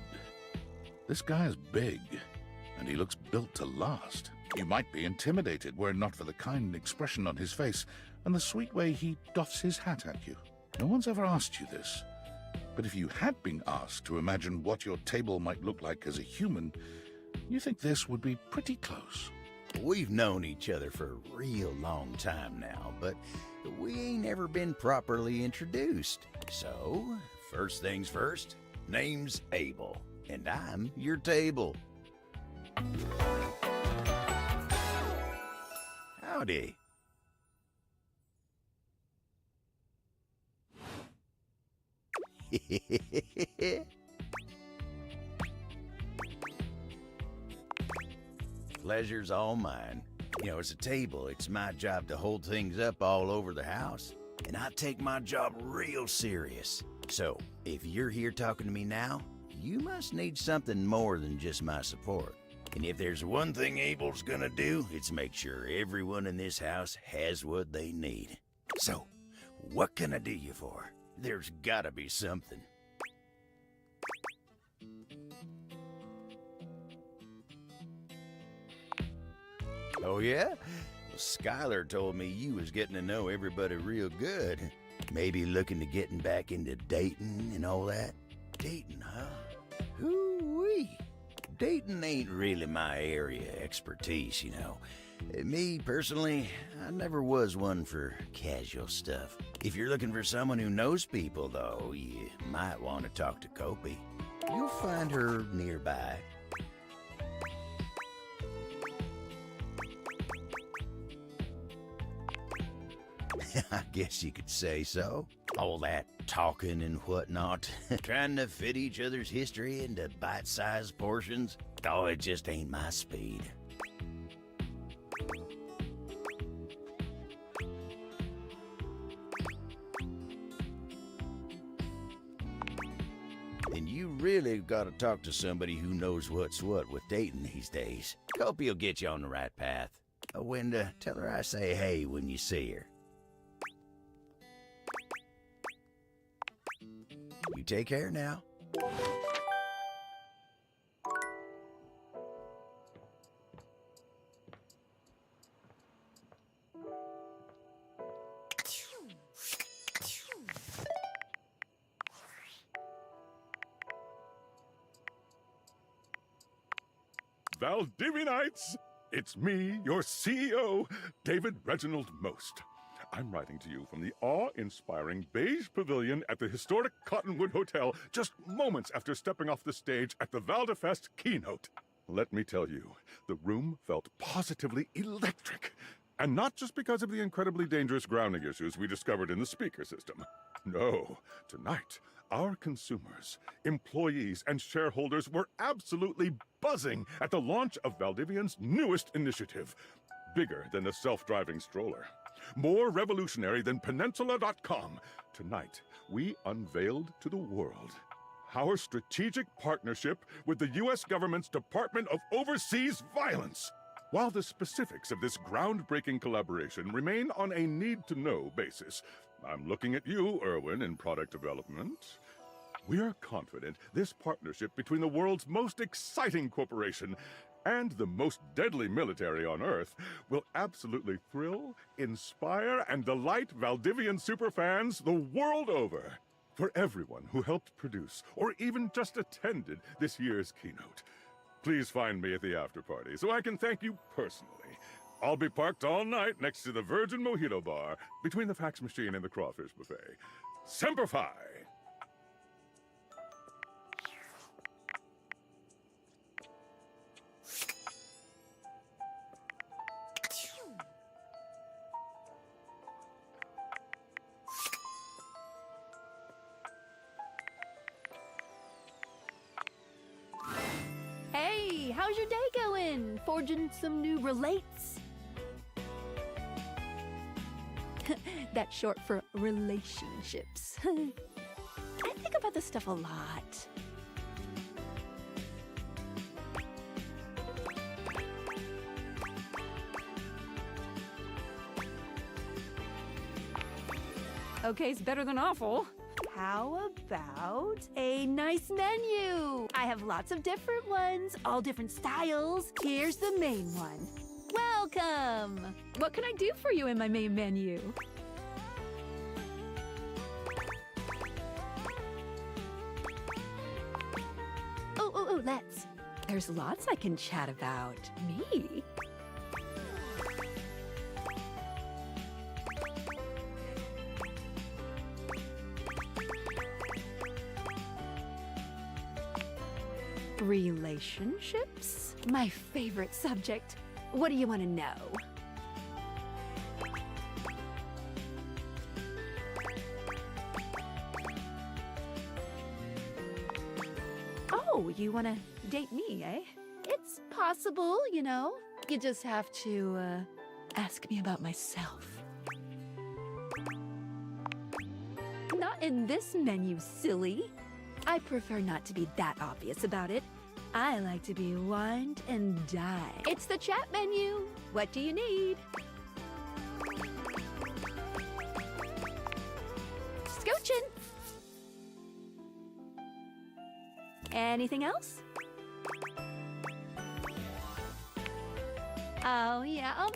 This guy is big, and he looks built to last. You might be intimidated were it not for the kind expression on his face and the sweet way he doffs his hat at you. No one's ever asked you this, but if you had been asked to imagine what your table might look like as a human, you think this would be pretty close. We've known each other for a real long time now, but we ain't ever been properly introduced. So, first things first, name's Abel, and I'm your table. Howdy. Pleasure's all mine. You know, as a table, it's my job to hold things up all over the house, and I take my job real serious. So, if you're here talking to me now, you must need something more than just my support. And if there's one thing Abel's gonna do, it's make sure everyone in this house has what they need. So, what can I do you for? There's gotta be something. Oh yeah? Skylar told me you was getting to know everybody real good. Maybe looking to getting back into dating and all that? Dating, huh? Hoo-wee. Dating ain't really my area of expertise, you know. Me, personally, I never was one for casual stuff. If you're looking for someone who knows people, though, you might want to talk to Kopi. You'll find her nearby. I guess you could say so. All that talking and whatnot, trying to fit each other's history into bite-sized portions. Oh, it just ain't my speed. Then you really gotta talk to somebody who knows what's what with dating these days. Hope he'll get you on the right path. Wenda, tell her I say hey when you see her. You take care now. Valdivianites! It's me, your CEO, David Reginald Most. I'm writing to you from the awe-inspiring beige pavilion at the historic Cottonwood Hotel just moments after stepping off the stage at the Valdefest keynote. Let me tell you, the room felt positively electric. And not just because of the incredibly dangerous grounding issues we discovered in the speaker system. No, tonight, our consumers, employees, and shareholders were absolutely buzzing at the launch of Valdivian's newest initiative. Bigger than a self-driving stroller. More revolutionary than Peninsula.com. Tonight, we unveiled to the world our strategic partnership with the U.S. government's Department of Overseas Violence. While the specifics of this groundbreaking collaboration remain on a need-to-know basis, I'm looking at you, Erwin, in product development. We're confident this partnership between the world's most exciting corporation and the most deadly military on Earth will absolutely thrill, inspire, and delight Valdivian superfans the world over. For everyone who helped produce or even just attended this year's keynote, please find me at the after-party so I can thank you personally. I'll be parked all night next to the Virgin Mojito Bar between the fax machine and the crawfish buffet. Semper Fi! Hey, how's your day going? Forging some new relates? That's short for relationships. I think about this stuff a lot. Okay, it's better than awful. How about a nice menu? I have lots of different ones, all different styles. Here's the main one. Welcome! What can I do for you in my main menu? Oh, let's. There's lots I can chat about. Me? Relationships? My favorite subject. What do you want to know? Oh, you want to date me, eh? It's possible, you know. You just have to, ask me about myself. Not in this menu, silly. I prefer not to be that obvious about it. I like to be wined and dined. It's the chat menu. What do you need? Scooching. Anything else? Oh, yeah.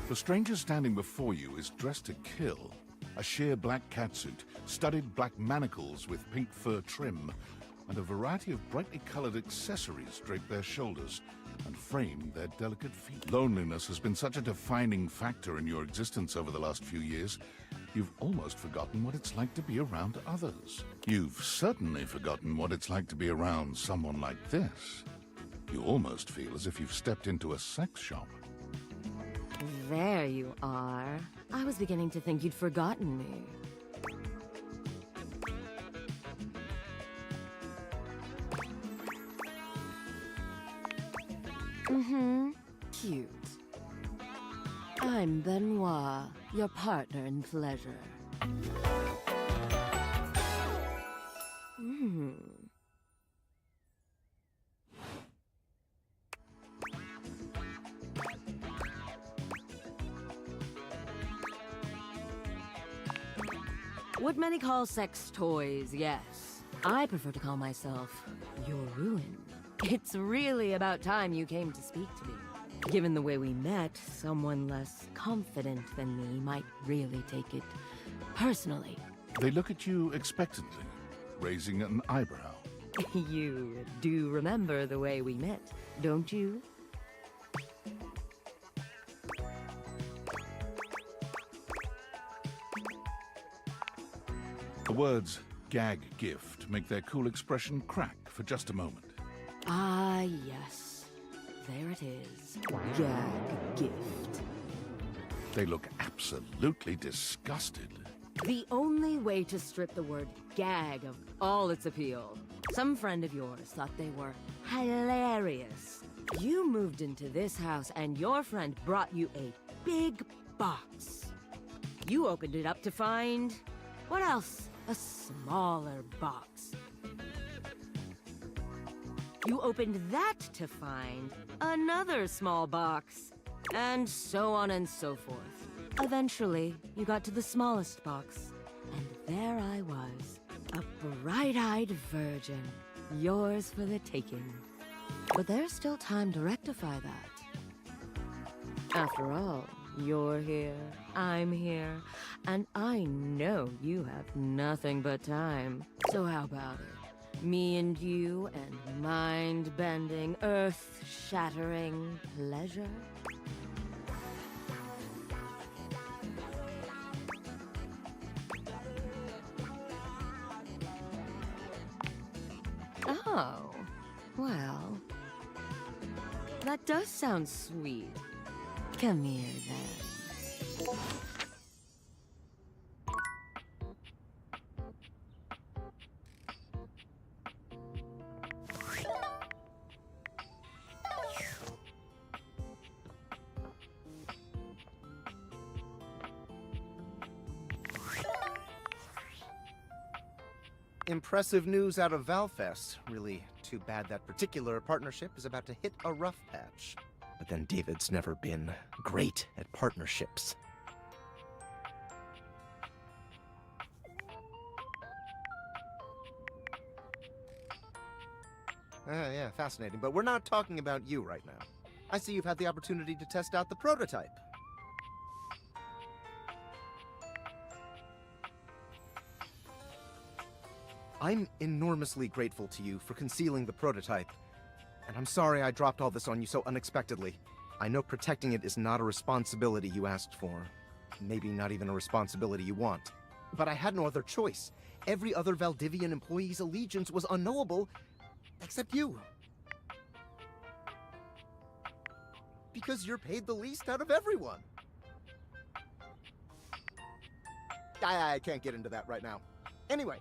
The stranger standing before you is dressed to kill. A sheer black catsuit, studded black manacles with pink fur trim, and a variety of brightly colored accessories drape their shoulders and frame their delicate feet. Loneliness has been such a defining factor in your existence over the last few years, you've almost forgotten what it's like to be around others. You've certainly forgotten what it's like to be around someone like this. You almost feel as if you've stepped into a sex shop. There you are. I was beginning to think you'd forgotten me. Cute. I'm Benoit, your partner in pleasure. What many call sex toys, yes. I prefer to call myself your ruin. It's really about time you came to speak to me. Given the way we met, someone less confident than me might really take it personally. They look at you expectantly, raising an eyebrow. You do remember the way we met, don't you? The words gag gift make their cool expression crack for just a moment. Ah, yes. There it is. Gag gift. They look absolutely disgusted. The only way to strip the word gag of all its appeal. Some friend of yours thought they were hilarious. You moved into this house and your friend brought you a big box. You opened it up to find... what else? A smaller box. You opened that to find another small box. And so on and so forth. Eventually, you got to the smallest box. And there I was, a bright-eyed virgin, yours for the taking. But there's still time to rectify that. After all, you're here, I'm here, and I know you have nothing but time. So how about it? Me and you and mind-bending, earth-shattering pleasure? Oh, well, that does sound sweet. Come here, then. Impressive news out of Valfest. Really too bad that particular partnership is about to hit a rough patch. But then David's never been great at partnerships. Yeah, fascinating. But we're not talking about you right now. I see you've had the opportunity to test out the prototype. I'm enormously grateful to you for concealing the prototype. And I'm sorry I dropped all this on you so unexpectedly. I know protecting it is not a responsibility you asked for. Maybe not even a responsibility you want. But I had no other choice. Every other Valdivian employee's allegiance was unknowable, except you. Because you're paid the least out of everyone. I can't get into that right now. Anyway.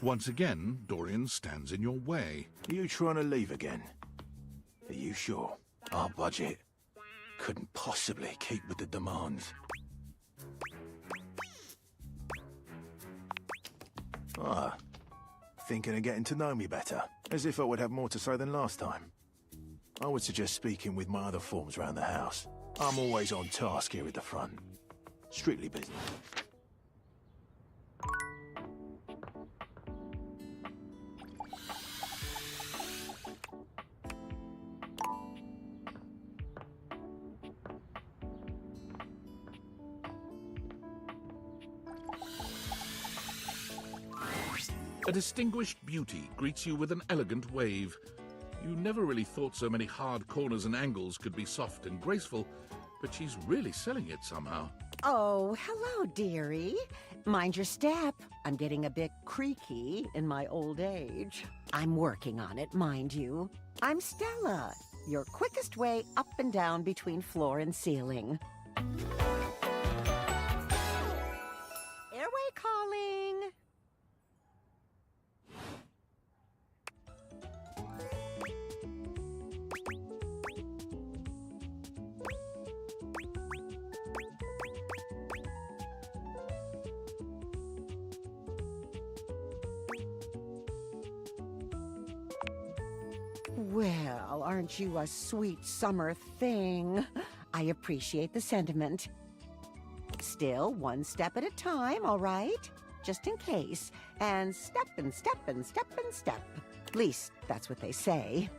Once again, Dorian stands in your way. Are you trying to leave again? Are you sure? Our budget couldn't possibly keep with the demands. thinking of getting to know me better, as if I would have more to say than last time. I would suggest speaking with my other forms around the house. I'm always on task here at the front. Strictly business. A distinguished beauty greets you with an elegant wave. You never really thought so many hard corners and angles could be soft and graceful, but she's really selling it somehow. Oh, hello, dearie. Mind your step. I'm getting a bit creaky in my old age. I'm working on it, mind you. I'm Stella, your quickest way up and down between floor and ceiling. Airway calling. Well, aren't you a sweet summer thing? I appreciate the sentiment. Still, one step at a time, all right? Just in case. And step and step and step and step. At least, that's what they say.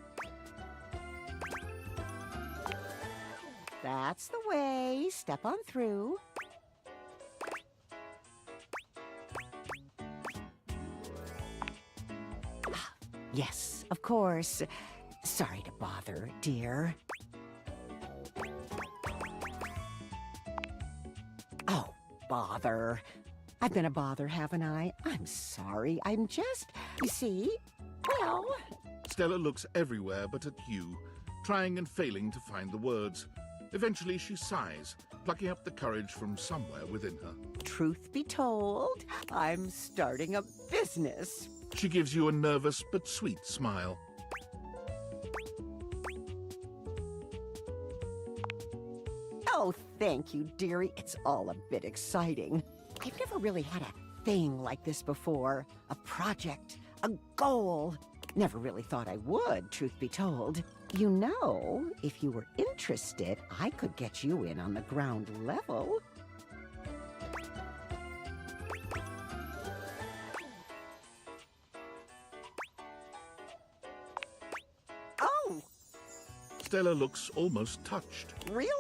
That's the way. Step on through. Yes, of course. Sorry to bother, dear. Oh, bother. I've been a bother, haven't I? I'm sorry. I'm just... You see, well... Stella looks everywhere but at you, trying and failing to find the words. Eventually she sighs, plucking up the courage from somewhere within her. Truth be told, I'm starting a business. She gives you a nervous but sweet smile. Oh, thank you, dearie. It's all a bit exciting. I've never really had a thing like this before. A project, a goal. Never really thought I would, truth be told. You know, if you were interested, I could get you in on the ground level. Oh! Stella looks almost touched. Really?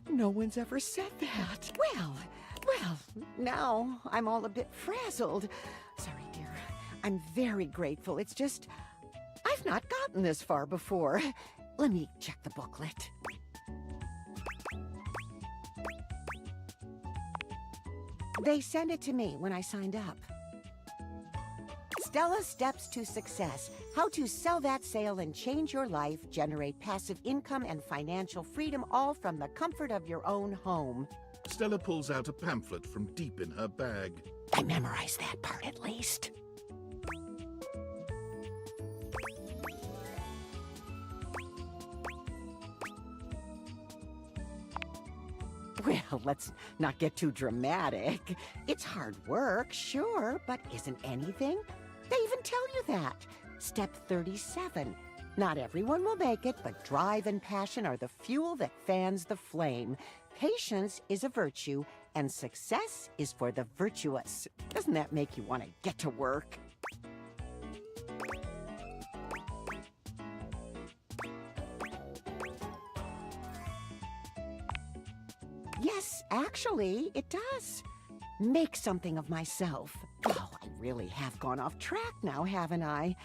No one's ever said that. Well, now I'm all a bit frazzled. Sorry, dear. I'm very grateful. It's just, I've not gotten this far before. Let me check the booklet. They sent it to me when I signed up. Stella Steps to Success. How to sell that sale and change your life, generate passive income and financial freedom, all from the comfort of your own home. Stella pulls out a pamphlet from deep in her bag. I memorized that part at least. Well, let's not get too dramatic. It's hard work, sure, but isn't anything? They even tell you that. Step 37. Not everyone will make it, but drive and passion are the fuel that fans the flame. Patience is a virtue, and success is for the virtuous. Doesn't that make you want to get to work? Yes, actually, it does. Make something of myself. Oh, I really have gone off track now, haven't I?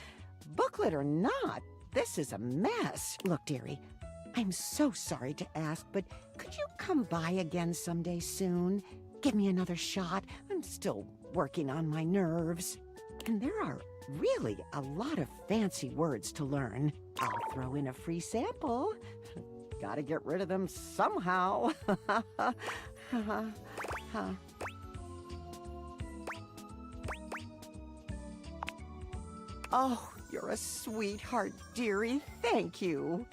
Booklet or not, this is a mess. Look, dearie, I'm so sorry to ask, but could you come by again someday soon? Give me another shot. I'm still working on my nerves. And there are really a lot of fancy words to learn. I'll throw in a free sample. Gotta get rid of them somehow. Oh, you're a sweetheart, dearie. Thank you.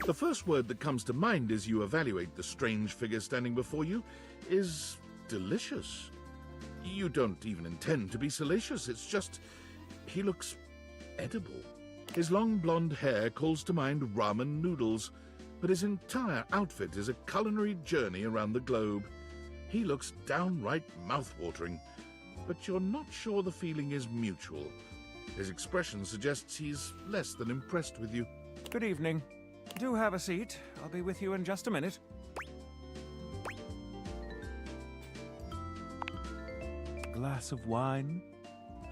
The first word that comes to mind as you evaluate the strange figure standing before you is delicious. You don't even intend to be salacious, it's just he looks edible. His long blonde hair calls to mind ramen noodles, but his entire outfit is a culinary journey around the globe. He looks downright mouth-watering, but you're not sure the feeling is mutual. His expression suggests he's less than impressed with you. Good evening. Do have a seat. I'll be with you in just a minute. Glass of wine?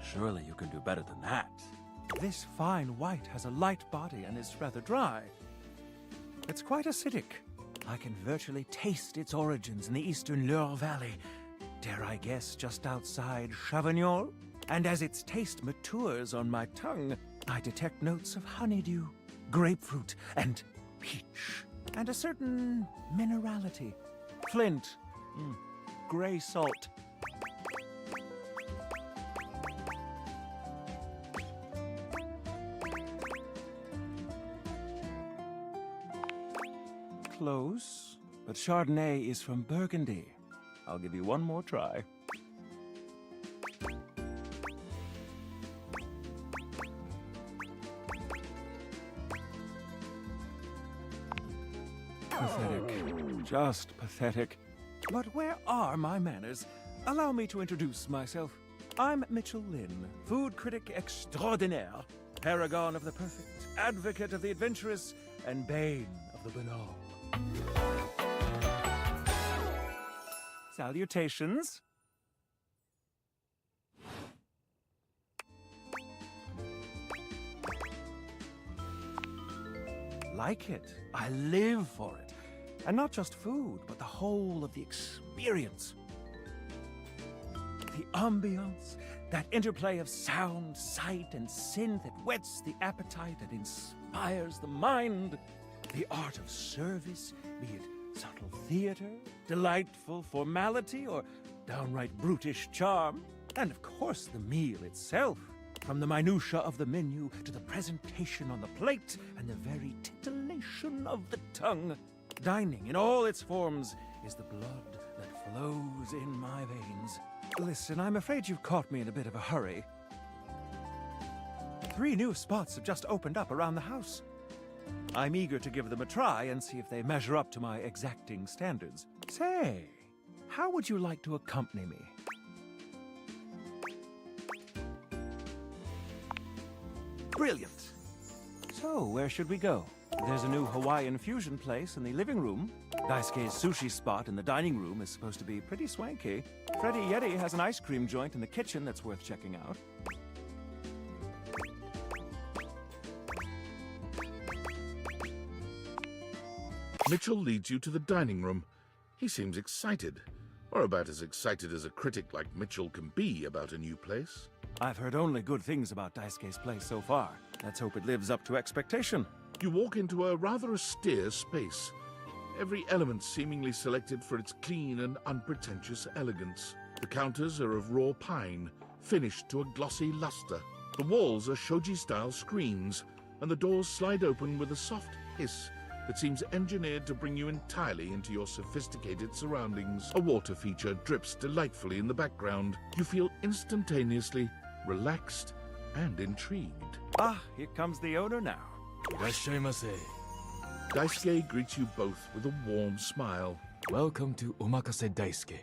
Surely you can do better than that. This fine white has a light body and is rather dry. It's quite acidic. I can virtually taste its origins in the eastern Loire Valley. Dare I guess just outside Chavagnon? And as its taste matures on my tongue, I detect notes of honeydew, grapefruit, and peach. And a certain minerality. Flint. Gray salt. Close, but Chardonnay is from Burgundy. I'll give you one more try. Pathetic. Just pathetic. But where are my manners? Allow me to introduce myself. I'm Mitchell Lynn, food critic extraordinaire, paragon of the perfect, advocate of the adventurous, and bane of the banal. Salutations. Like it. I live for it. And not just food, but the whole of the experience. The ambiance, that interplay of sound, sight, and scent that whets the appetite and inspires the mind. The art of service, be it subtle theater, delightful formality, or downright brutish charm. And of course the meal itself, from the minutiae of the menu to the presentation on the plate and the very titillation of the tongue. Dining in all its forms is the blood that flows in my veins. Listen, I'm afraid you've caught me in a bit of a hurry. 3 new spots have just opened up around the house. I'm eager to give them a try and see if they measure up to my exacting standards. Say, how would you like to accompany me? Brilliant. So, where should we go? There's a new Hawaiian fusion place in the living room. Daisuke's sushi spot in the dining room is supposed to be pretty swanky. Freddy Yeti has an ice cream joint in the kitchen that's worth checking out. Mitchell leads you to the dining room. He seems excited, or about as excited as a critic like Mitchell can be about a new place. I've heard only good things about Daisuke's place so far. Let's hope it lives up to expectation. You walk into a rather austere space, every element seemingly selected for its clean and unpretentious elegance. The counters are of raw pine, finished to a glossy luster. The walls are shoji-style screens, and the doors slide open with a soft hiss that seems engineered to bring you entirely into your sophisticated surroundings. A water feature drips delightfully in the background. You feel instantaneously relaxed and intrigued. Ah, here comes the owner now. Irashaimase. Daisuke greets you both with a warm smile. Welcome to Omakase Daisuke.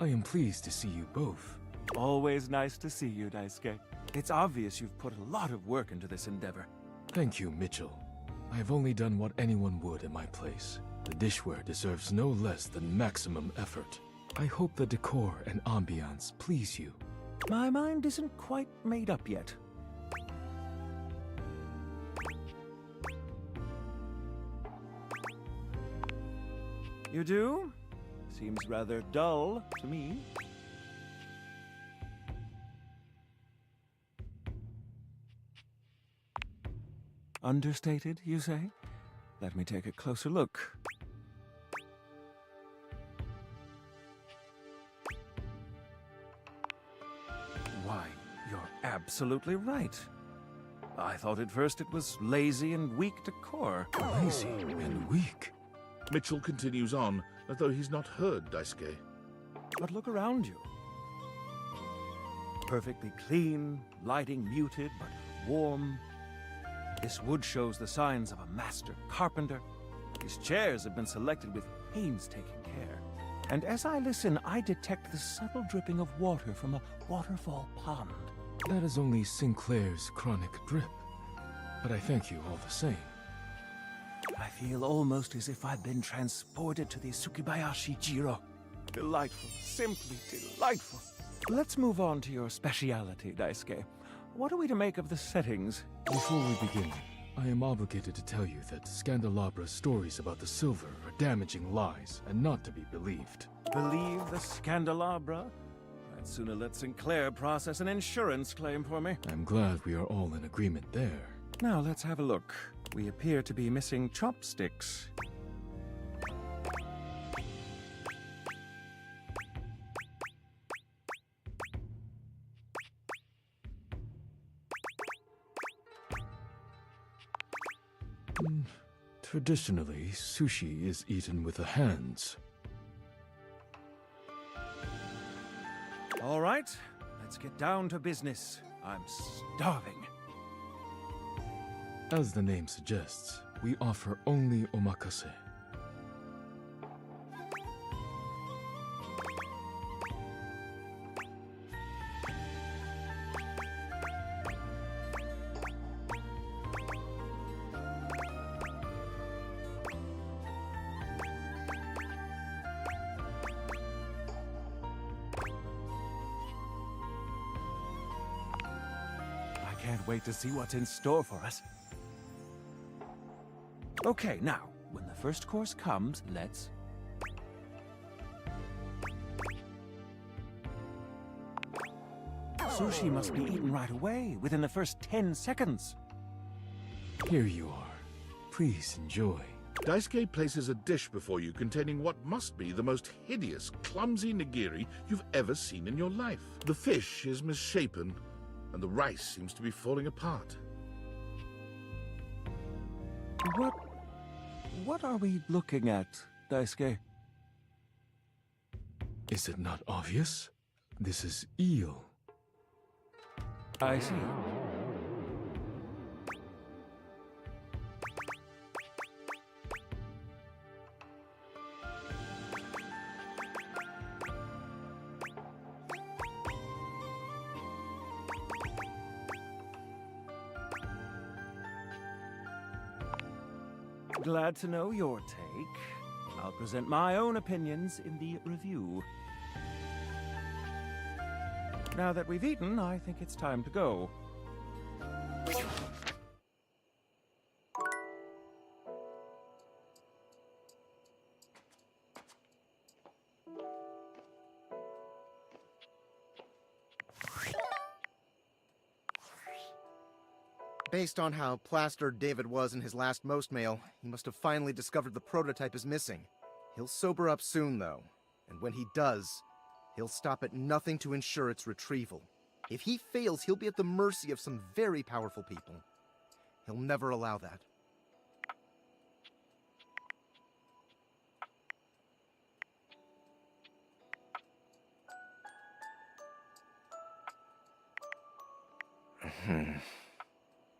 I am pleased to see you both. Always nice to see you, Daisuke. It's obvious you've put a lot of work into this endeavor. Thank you, Mitchell. I have only done what anyone would in my place. The dishware deserves no less than maximum effort. I hope the decor and ambiance please you. My mind isn't quite made up yet. You do? Seems rather dull to me. Understated, you say? Let me take a closer look. Why, you're absolutely right. I thought at first it was lazy and weak decor. Lazy and weak? Mitchell continues on, as though he's not heard Daisuke. But look around you. Perfectly clean, lighting muted but warm. This wood shows the signs of a master carpenter. These chairs have been selected with painstaking care. And as I listen, I detect the subtle dripping of water from a waterfall pond. That is only Sinclair's chronic drip. But I thank you all the same. I feel almost as if I've been transported to the Tsukibayashi Jiro. Delightful, simply delightful. Let's move on to your speciality, Daisuke. What are we to make of the settings? Before we begin, I am obligated to tell you that Scandalabra's stories about the silver are damaging lies and not to be believed. Believe the Scandalabra? I'd sooner let Sinclair process an insurance claim for me. I'm glad we are all in agreement there. Now let's have a look. We appear to be missing chopsticks. Traditionally, sushi is eaten with the hands. All right, let's get down to business. I'm starving. As the name suggests, we offer only omakase. Can't wait to see what's in store for us. Okay, now, when the first course comes, let's... Sushi must be eaten right away, within the first 10 seconds. Here you are. Please enjoy. Daisuke places a dish before you containing what must be the most hideous, clumsy nigiri you've ever seen in your life. The fish is misshapen, and the rice seems to be falling apart. What are we looking at, Daisuke? Is it not obvious? This is eel. I see. Glad to know your take. I'll present my own opinions in the review. Now that we've eaten, I think it's time to go. Based on how plastered David was in his last most mail, he must have finally discovered the prototype is missing. He'll sober up soon, though. And when he does, he'll stop at nothing to ensure its retrieval. If he fails, he'll be at the mercy of some very powerful people. He'll never allow that.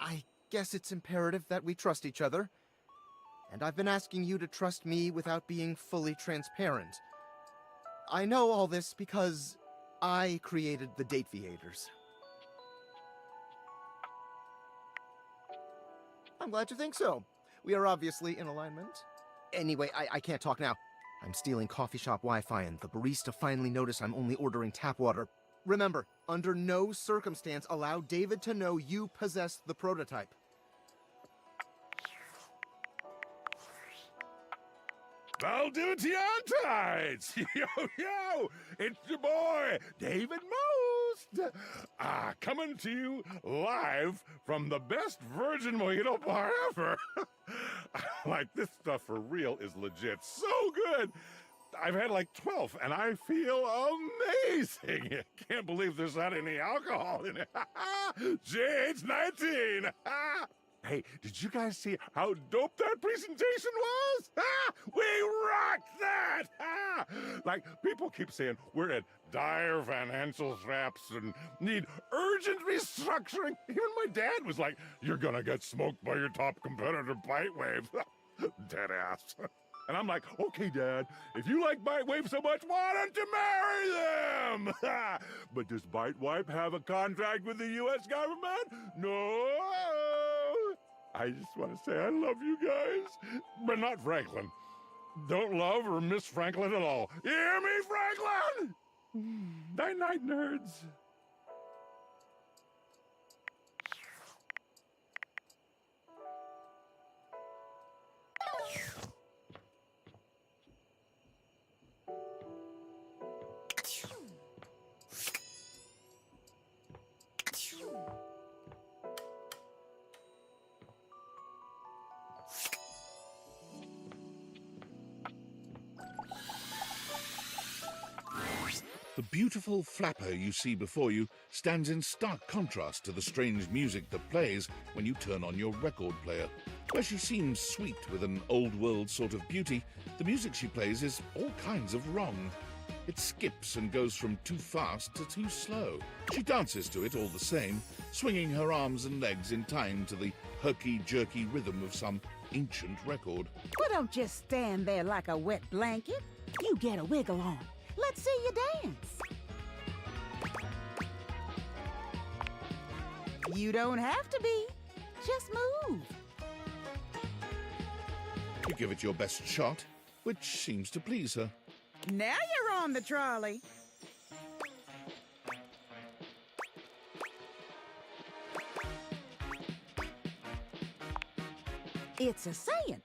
I guess it's imperative that we trust each other. And I've been asking you to trust me without being fully transparent. I know all this because I created the Date Viators. I'm glad you think so. We are obviously in alignment. Anyway, I can't talk now. I'm stealing coffee shop Wi-Fi and the barista finally noticed I'm only ordering tap water. Remember, under no circumstance allow David to know you possess the prototype. Valdiviantides! Yo! It's your boy, David Most! Coming to you live from the best virgin mojito bar ever. Like, this stuff for real is legit so good. I've had like 12, and I feel amazing. Can't can't believe there's not any alcohol in it. Jade's 19. Hey, did you guys see how dope that presentation was? We rocked that! Like, people keep saying we're at dire financial straps and need urgent restructuring. Even my dad was like, you're gonna get smoked by your top competitor, Bitewave. Dead ass. And I'm like, okay, Dad, if you like Bitewave so much, why don't you marry them? But does Bitewave have a contract with the U.S. government? No. I just want to say I love you guys, but not Franklin. Don't love or miss Franklin at all. You hear me, Franklin? Night-night, nerds. The beautiful flapper you see before you stands in stark contrast to the strange music that plays when you turn on your record player. Where she seems sweet with an old-world sort of beauty, the music she plays is all kinds of wrong. It skips and goes from too fast to too slow. She dances to it all the same, swinging her arms and legs in time to the herky-jerky rhythm of some ancient record. Well, don't just stand there like a wet blanket. You get a wiggle on. Let's see you dance. You don't have to be. Just move. You give it your best shot, which seems to please her. Now you're on the trolley. It's a saying.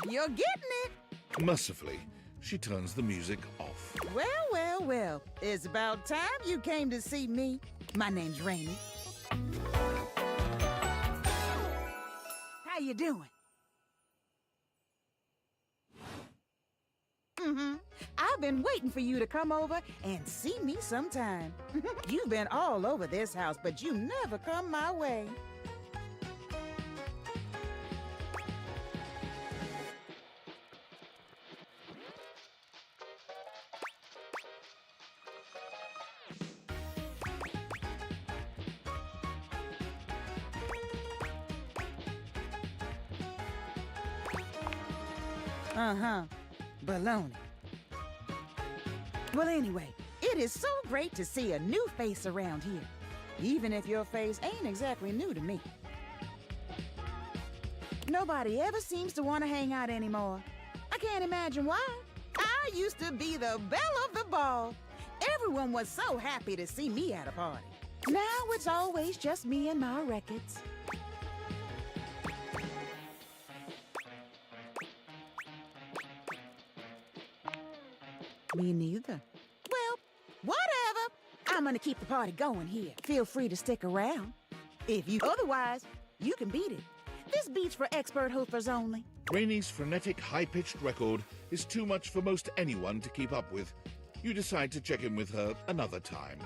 You're getting it. Mercifully, she turns the music off. Well, well, well. It's about time you came to see me. My name's Rainy. How you doing? I've been waiting for you to come over and see me sometime. You've been all over this house, but you never come my way. Baloney. Well, anyway, it is so great to see a new face around here, even if your face ain't exactly new to me. Nobody ever seems to want to hang out anymore. I can't imagine why. I used to be the belle of the ball. Everyone was so happy to see me at a party. Now it's always just me and my records. Me neither. Well, whatever. I'm gonna keep the party going here. Feel free to stick around. If you otherwise, you can beat it. This beat's for expert hoofers only. Rainy's frenetic, high-pitched record is too much for most anyone to keep up with. You decide to check in with her another time.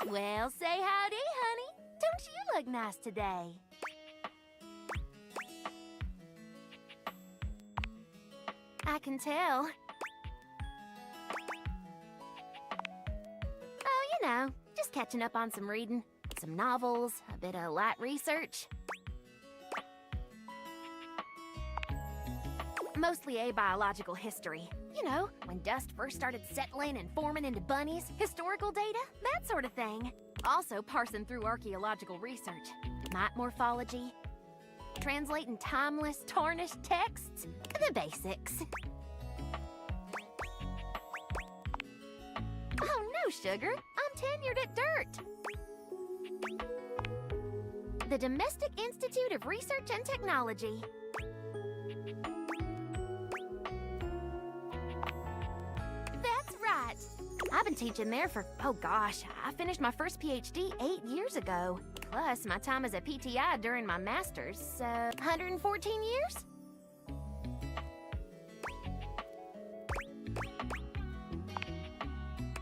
Well, say howdy, honey. Don't you look nice today? I can tell. Oh, you know, just catching up on some reading. Some novels, a bit of light research. Mostly abiological history. You know, when dust first started settling and forming into bunnies, historical data, that sort of thing. Also parsing through archaeological research, mite morphology, translating timeless, tarnished texts, the basics. Oh no, sugar, I'm tenured at Dirt. The Domestic Institute of Research and Technology. That's right. I've been teaching there for, oh gosh, I finished my first PhD 8 years ago. Plus, my time as a PTI during my master's, so 114 years?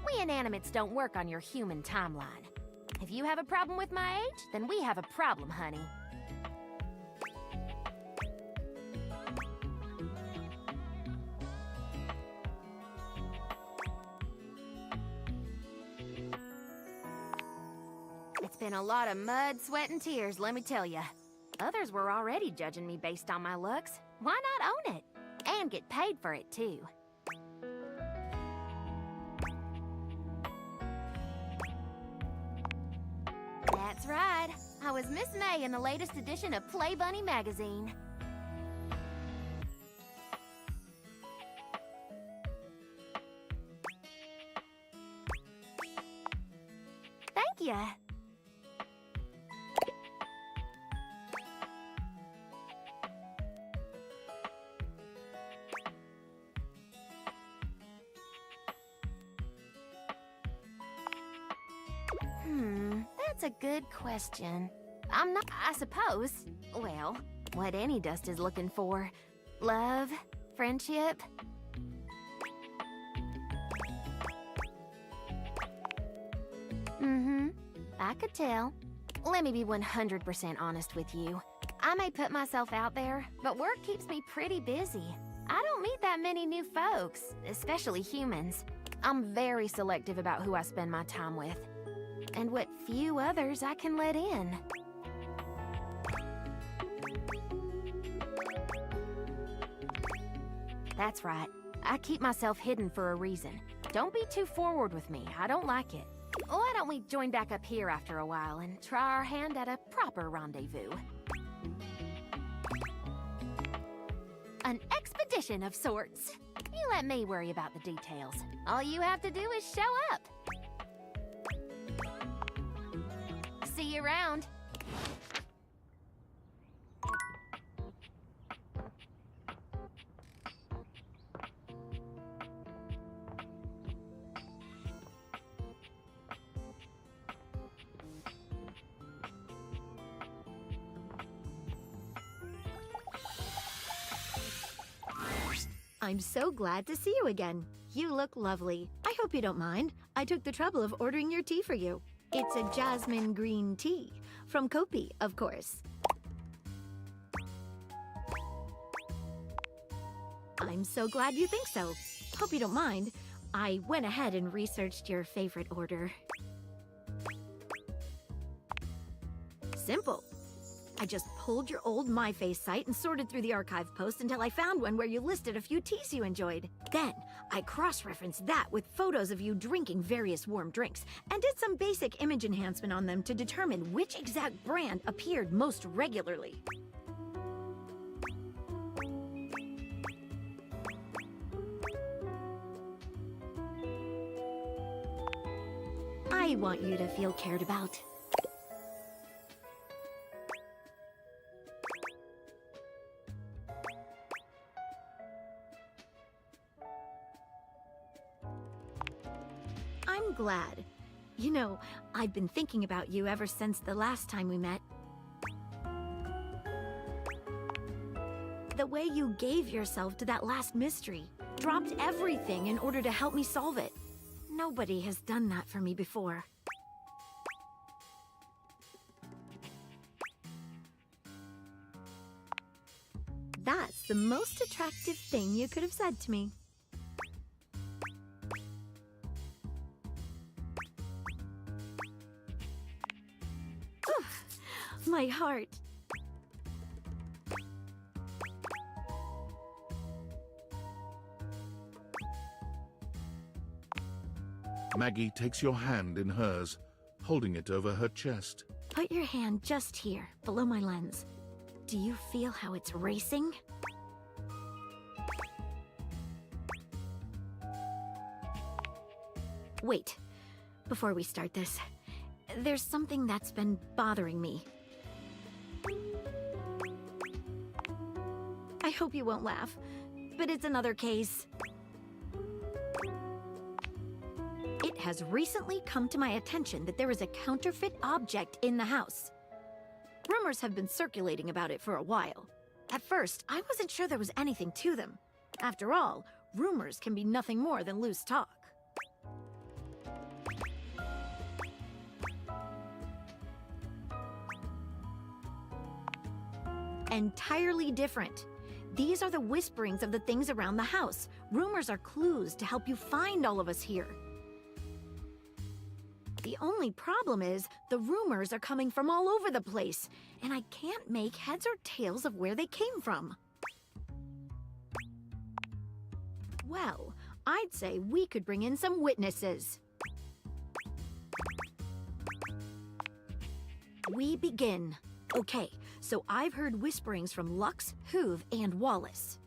We inanimates don't work on your human timeline. If you have a problem with my age, then we have a problem, honey. It's been a lot of mud, sweat, and tears, let me tell ya. Others were already judging me based on my looks. Why not own it? And get paid for it, too. That's right. I was Miss May in the latest edition of Play Bunny magazine. Thank ya. That's a good question. I'm not, I suppose. Well, what any dust is looking for. Love, friendship. I could tell. Let me be 100% honest with you. I may put myself out there, but work keeps me pretty busy. I don't meet that many new folks, especially humans. I'm very selective about who I spend my time with. And what few others I can let in. That's right. I keep myself hidden for a reason. Don't be too forward with me. I don't like it. Why don't we join back up here after a while and try our hand at a proper rendezvous? An expedition of sorts. You let me worry about the details. All you have to do is show up. See you around. I'm so glad to see you again. You look lovely. I hope you don't mind. I took the trouble of ordering your tea for you. It's a jasmine green tea. From Kopi, of course. I'm so glad you think so. Hope you don't mind. I went ahead and researched your favorite order. Simple. I just pulled your old MyFace site and sorted through the archive posts until I found one where you listed a few teas you enjoyed. Then, I cross-referenced that with photos of you drinking various warm drinks and did some basic image enhancement on them to determine which exact brand appeared most regularly. I want you to feel cared about. I'm glad. You know, I've been thinking about you ever since the last time we met. The way you gave yourself to that last mystery, dropped everything in order to help me solve it. Nobody has done that for me before. That's the most attractive thing you could have said to me. My heart. Maggie takes your hand in hers, holding it over her chest. Put your hand just here, below my lens. Do you feel how it's racing? Wait, before we start this, there's something that's been bothering me. I hope you won't laugh, but it's another case. It has recently come to my attention that there is a counterfeit object in the house. Rumors have been circulating about it for a while. At first, I wasn't sure there was anything to them. After all, rumors can be nothing more than loose talk. Entirely different. These are the whisperings of the things around the house. Rumors are clues to help you find all of us here. The only problem is, the rumors are coming from all over the place, and I can't make heads or tails of where they came from. Well, I'd say we could bring in some witnesses. We begin. Okay, so I've heard whisperings from Lux, Hoove, and Wallace.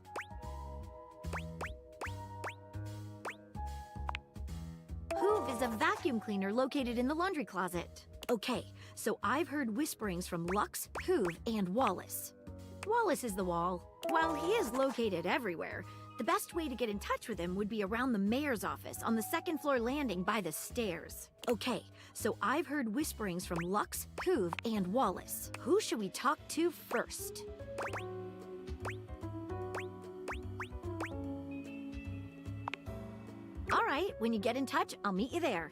Hoove is a vacuum cleaner located in the laundry closet. Okay, so I've heard whisperings from Lux, Hoove, and Wallace. Wallace is the wall. While he is located everywhere, the best way to get in touch with him would be around the mayor's office on the second floor landing by the stairs. Okay, so I've heard whisperings from Lux, Hoove, and Wallace. Who should we talk to first? All right, when you get in touch, I'll meet you there.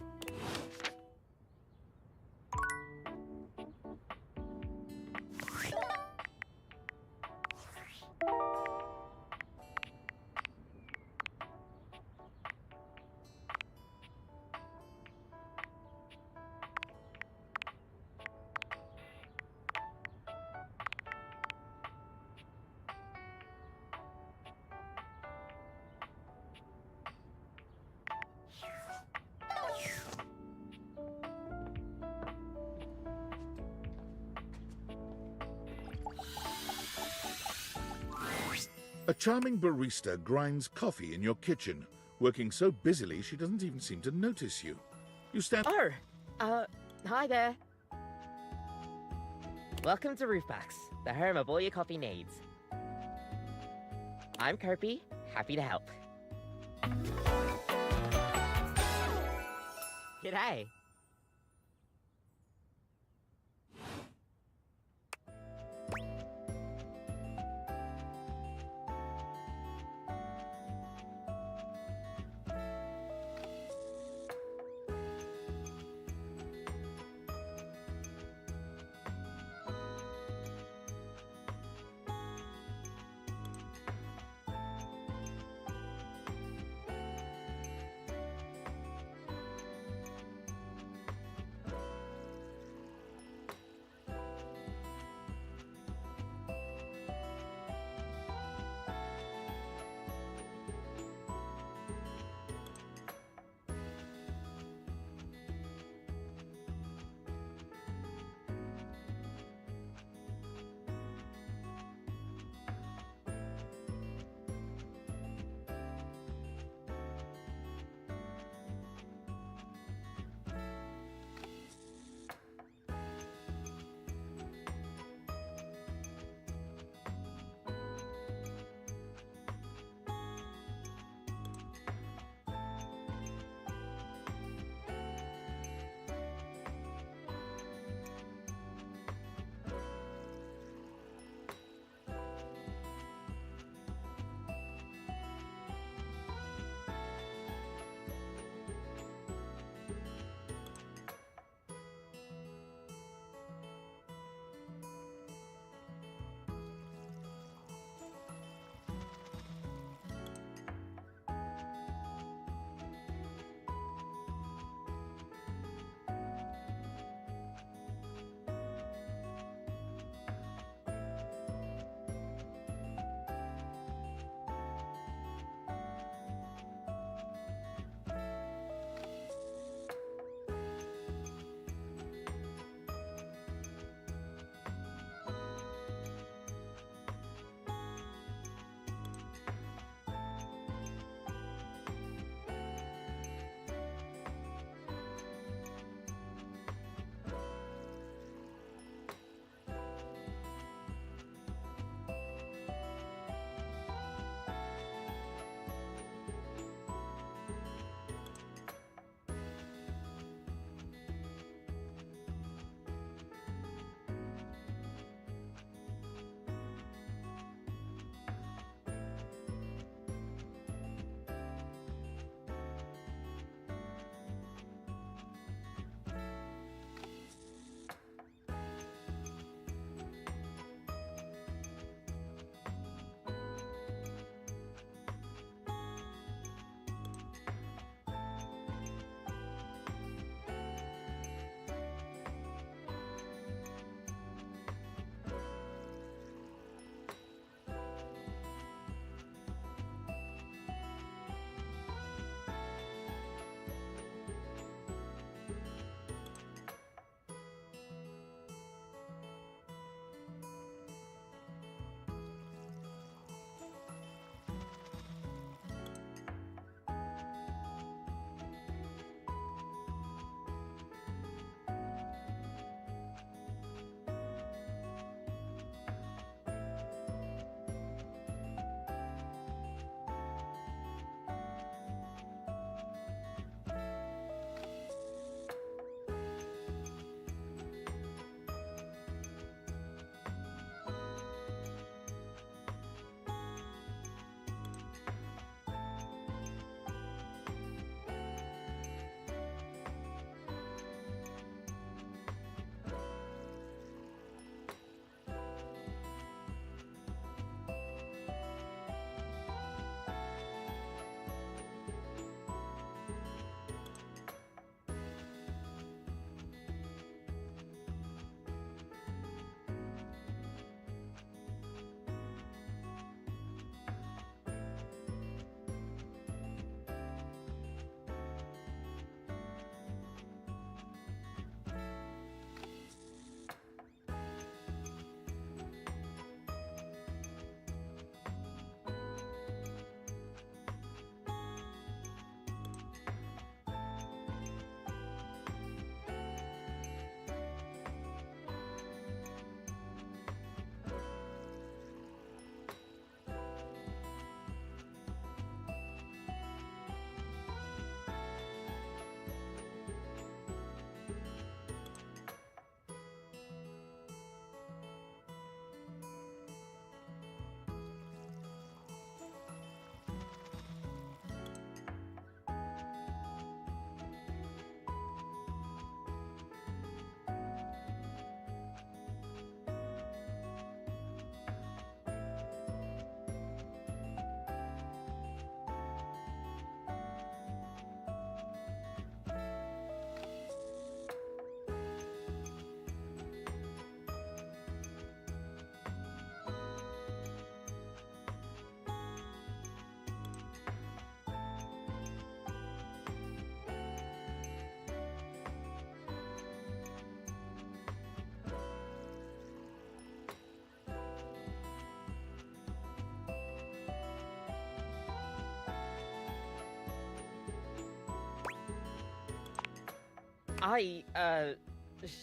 A charming barista grinds coffee in your kitchen, working so busily she doesn't even seem to notice you. You stand— Hi there. Welcome to Roofbox, the home of all your coffee needs. I'm Kirby, happy to help. G'day.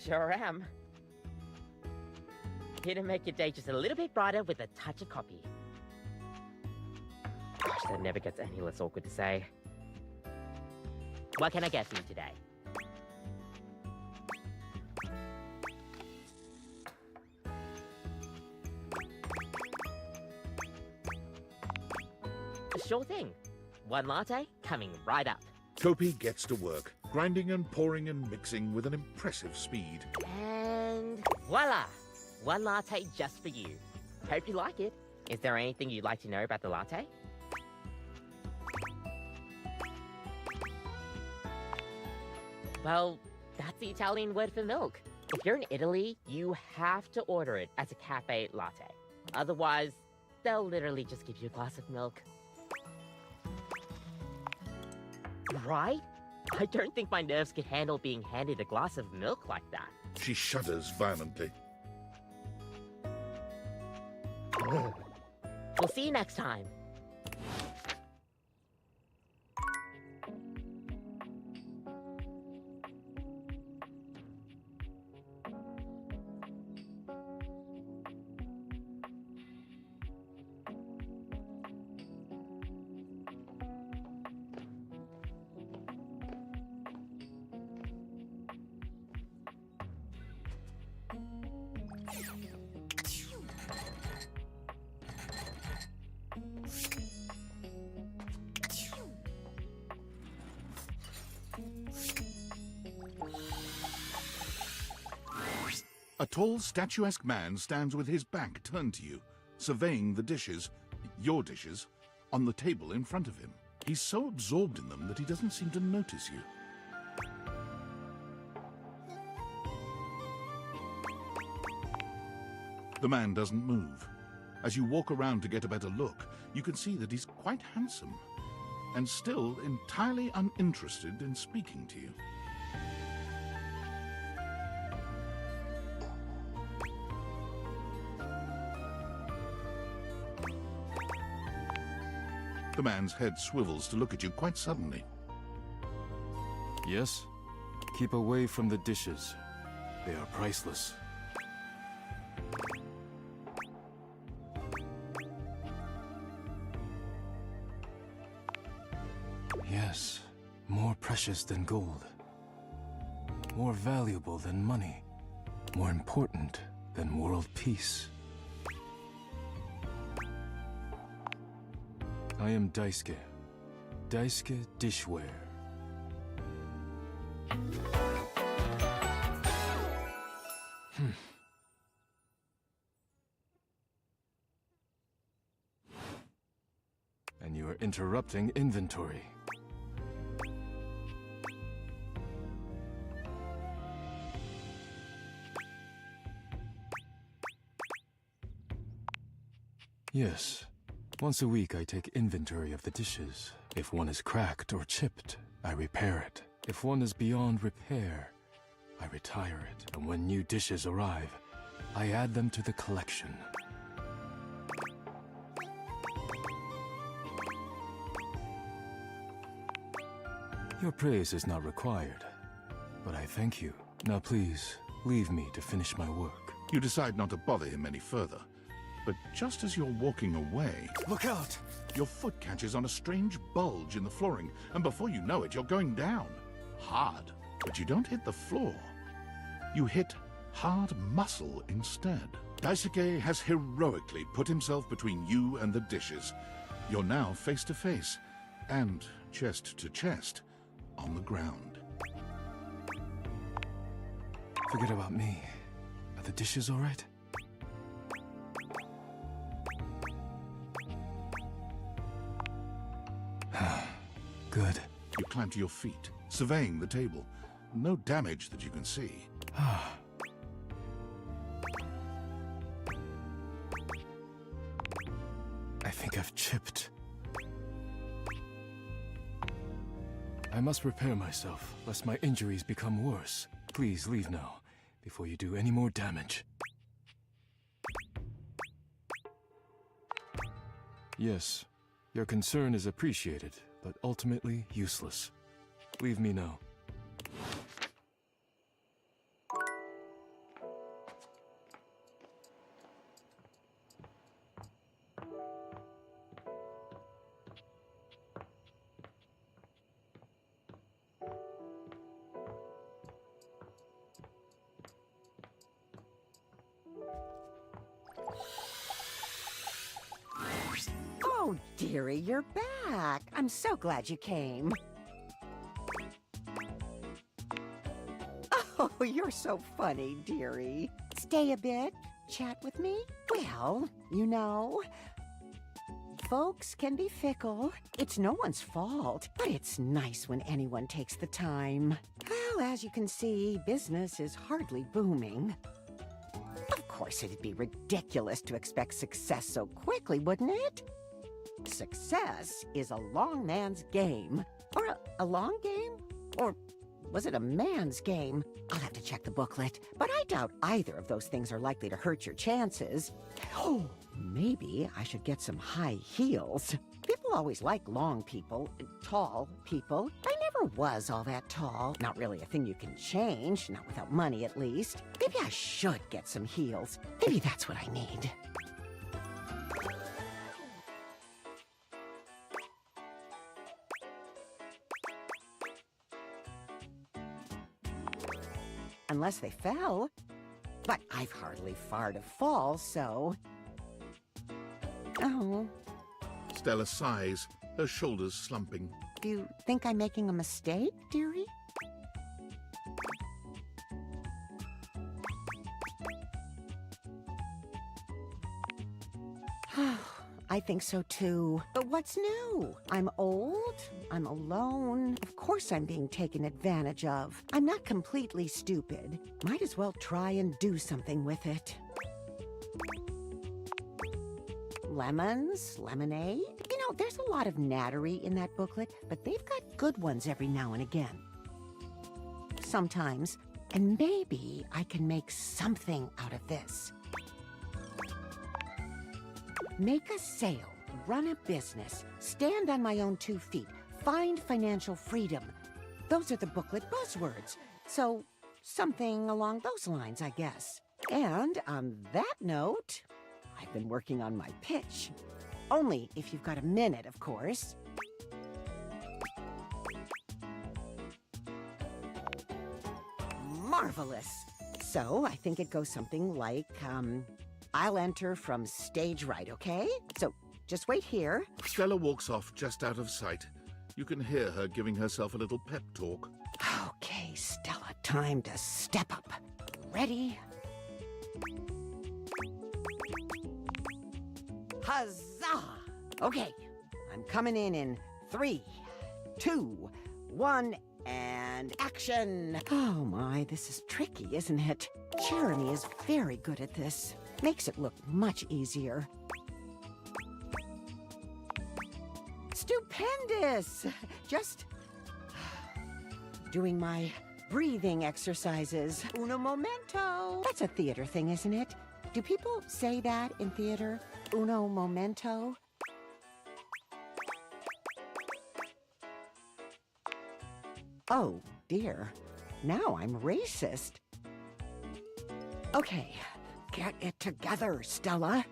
Sure am. Here to make your day just a little bit brighter with a touch of coffee. Gosh, that never gets any less awkward to say. What can I get for you today? Sure thing. One latte coming right up. Topi gets to work, grinding and pouring and mixing with an impressive speed. And voila! One latte just for you. Hope you like it. Is there anything you'd like to know about the latte? Well, that's the Italian word for milk. If you're in Italy, you have to order it as a cafe latte. Otherwise, they'll literally just give you a glass of milk. Right? I don't think my nerves could handle being handed a glass of milk like that. She shudders violently. We'll see you next time. A tall, statuesque man stands with his back turned to you, surveying the dishes, your dishes, on the table in front of him. He's so absorbed in them that he doesn't seem to notice you. The man doesn't move. As you walk around to get a better look, you can see that he's quite handsome, and still entirely uninterested in speaking to you. The man's head swivels to look at you quite suddenly. Yes? Keep away from the dishes. They are priceless. Yes, more precious than gold. More valuable than money. More important than world peace. I am Daisuke. Daisuke Dishware. And you are interrupting inventory. Yes. Once a week I take inventory of the dishes. If one is cracked or chipped, I repair it. If one is beyond repair, I retire it. And when new dishes arrive, I add them to the collection. Your praise is not required, but I thank you. Now please, leave me to finish my work. You decide not to bother him any further. But just as you're walking away... Look out! Your foot catches on a strange bulge in the flooring, and before you know it, you're going down. Hard. But you don't hit the floor. You hit hard muscle instead. Daisuke has heroically put himself between you and the dishes. You're now face to face, and chest to chest, on the ground. Forget about me. Are the dishes all right? Good. You climb to your feet, surveying the table. No damage that you can see. I think I've chipped. I must repair myself, lest my injuries become worse. Please leave now, before you do any more damage. Yes, your concern is appreciated, but ultimately useless. Leave me now. Oh, dearie, you're back. I'm so glad you came. Oh, you're so funny, dearie. Stay a bit, chat with me? Well, you know, folks can be fickle. It's no one's fault, but it's nice when anyone takes the time. Well, as you can see, business is hardly booming. Of course, it'd be ridiculous to expect success so quickly, wouldn't it? Success is a long man's game. Or a long game? Or was it a man's game? I'll have to check the booklet, but I doubt either of those things are likely to hurt your chances. Oh, maybe I should get some high heels. People always like long people, tall people. I never was all that tall. Not really a thing you can change, not without money at least. Maybe I should get some heels. Maybe that's what I need. Unless they fell. But I've hardly far to fall, so... Oh. Stella sighs, her shoulders slumping. Do you think I'm making a mistake, dearie? I think so too. But what's new? I'm old, I'm alone. Of course I'm being taken advantage of. I'm not completely stupid. Might as well try and do something with it. Lemons, lemonade. You know, there's a lot of nattery in that booklet, but they've got good ones every now and again. Sometimes. And maybe I can make something out of this. Make a sale, run a business, stand on my own 2 feet, find financial freedom. Those are the booklet buzzwords. So, something along those lines, I guess. And on that note, I've been working on my pitch. Only if you've got a minute, of course. Marvelous. So, I think it goes something like, I'll enter from stage right, okay? So, just wait here. Stella walks off just out of sight. You can hear her giving herself a little pep talk. Okay, Stella, time to step up. Ready? Huzzah! Okay, I'm coming in 3, 2, 1, and action! Oh my, this is tricky, isn't it? Jeremy is very good at this. Makes it look much easier. Stupendous! Just doing my breathing exercises. Uno momento. That's a theater thing, isn't it? Do people say that in theater? Uno momento? Oh, dear. Now I'm racist. Okay. Get it together, Stella.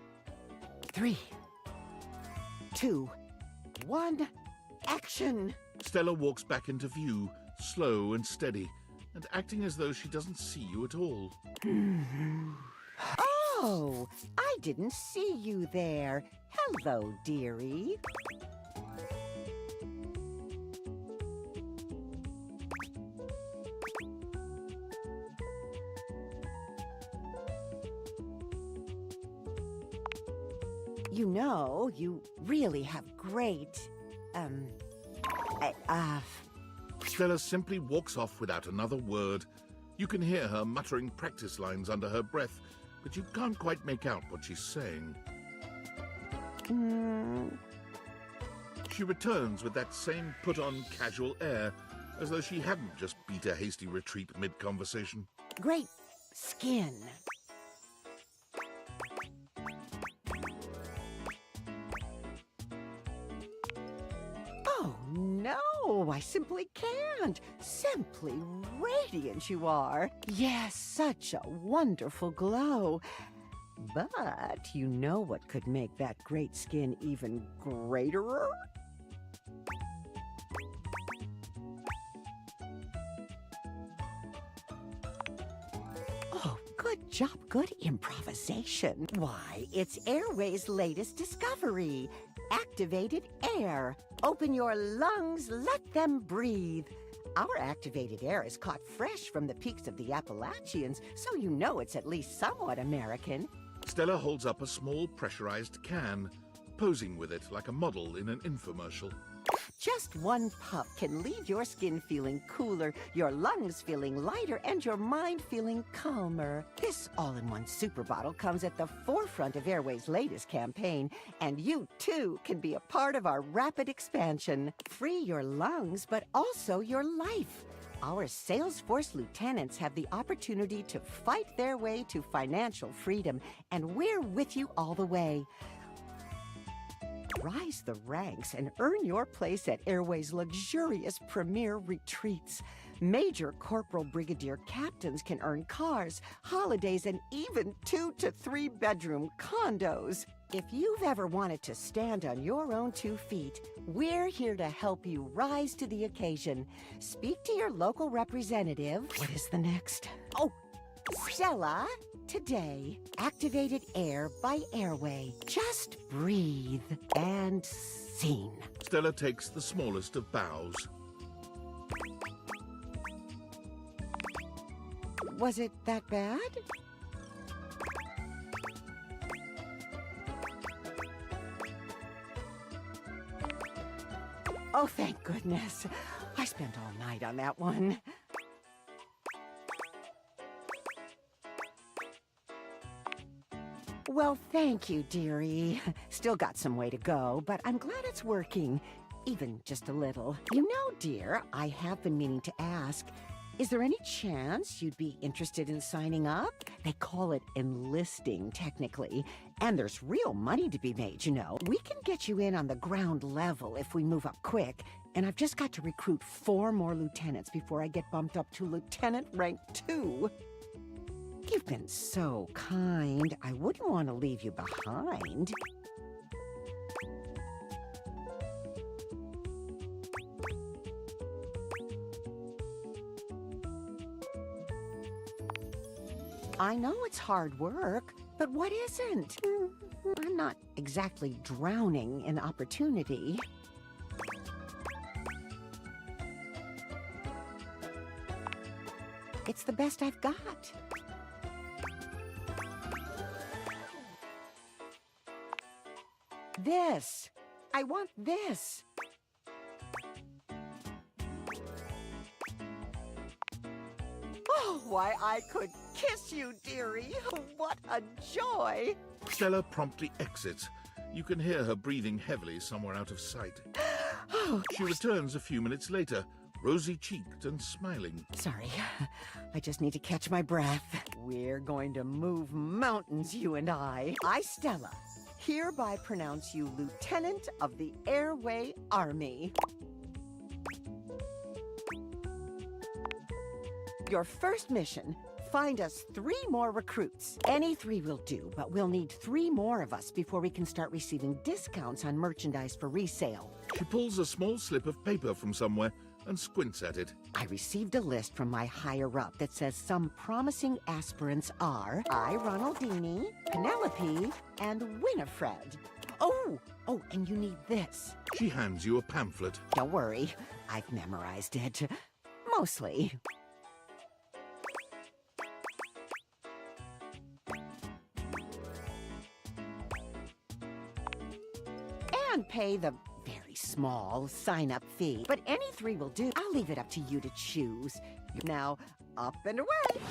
3, 2, 1, action! Stella walks back into view, slow and steady, and acting as though she doesn't see you at all. Oh, I didn't see you there. Hello, dearie. You know, you really have great, Stella simply walks off without another word. You can hear her muttering practice lines under her breath, but you can't quite make out what she's saying. She returns with that same put-on casual air, as though she hadn't just beat a hasty retreat mid-conversation. Great skin. Oh, no, I simply can't. Simply radiant you are. Yes, such a wonderful glow. But you know what could make that great skin even greater? Oh, Good job, good improvisation. Why, it's Airway's latest discovery. Activated air. Open your lungs, let them breathe. Our activated air is caught fresh from the peaks of the Appalachians, so you know it's at least somewhat American. Stella holds up a small pressurized can, posing with it like a model in an infomercial. Just one puff can leave your skin feeling cooler, your lungs feeling lighter, and your mind feeling calmer. This all-in-one super bottle comes at the forefront of Airway's latest campaign, and you, too, can be a part of our rapid expansion. Free your lungs, but also your life. Our Salesforce lieutenants have the opportunity to fight their way to financial freedom, and we're with you all the way. Rise the ranks and earn your place at Airway's luxurious premier retreats. Major corporal brigadier captains can earn cars, holidays, and even 2 to 3 bedroom condos. If you've ever wanted to stand on your own 2 feet, we're here to help you rise to the occasion. Speak to your local representative. What is the next? Oh, Stella, today, activated air by Airway. Just breathe and scene. Stella takes the smallest of bows. Was it that bad? Oh, thank goodness. I spent all night on that one. Well, thank you, dearie. Still got some way to go, but I'm glad it's working. Even just a little. You know, dear, I have been meaning to ask, is there any chance you'd be interested in signing up? They call it enlisting, technically. And there's real money to be made, you know. We can get you in on the ground level if we move up quick. And I've just got to recruit 4 more lieutenants before I get bumped up to lieutenant rank 2. You've been so kind. I wouldn't want to leave you behind. I know it's hard work, but what isn't? I'm not exactly drowning in opportunity. It's the best I've got. This. I want this. Oh, why, I could kiss you, dearie. What a joy. Stella promptly exits. You can hear her breathing heavily somewhere out of sight. She returns a few minutes later, rosy-cheeked and smiling. Sorry, I just need to catch my breath. We're going to move mountains, you and I. I, Stella, hereby pronounce you Lieutenant of the Airway Army. Your first mission, find us 3 more recruits. Any 3 will do, but we'll need 3 more of us before we can start receiving discounts on merchandise for resale. She pulls a small slip of paper from somewhere and squints at it. I received a list from my higher-up that says some promising aspirants are I, Ronaldini, Penelope, and Winifred. Oh, and you need this. She hands you a pamphlet. Don't worry, I've memorized it. Mostly. And pay the very small sign-up fee. But any 3 will do. I'll leave it up to you to choose. Now, up and away!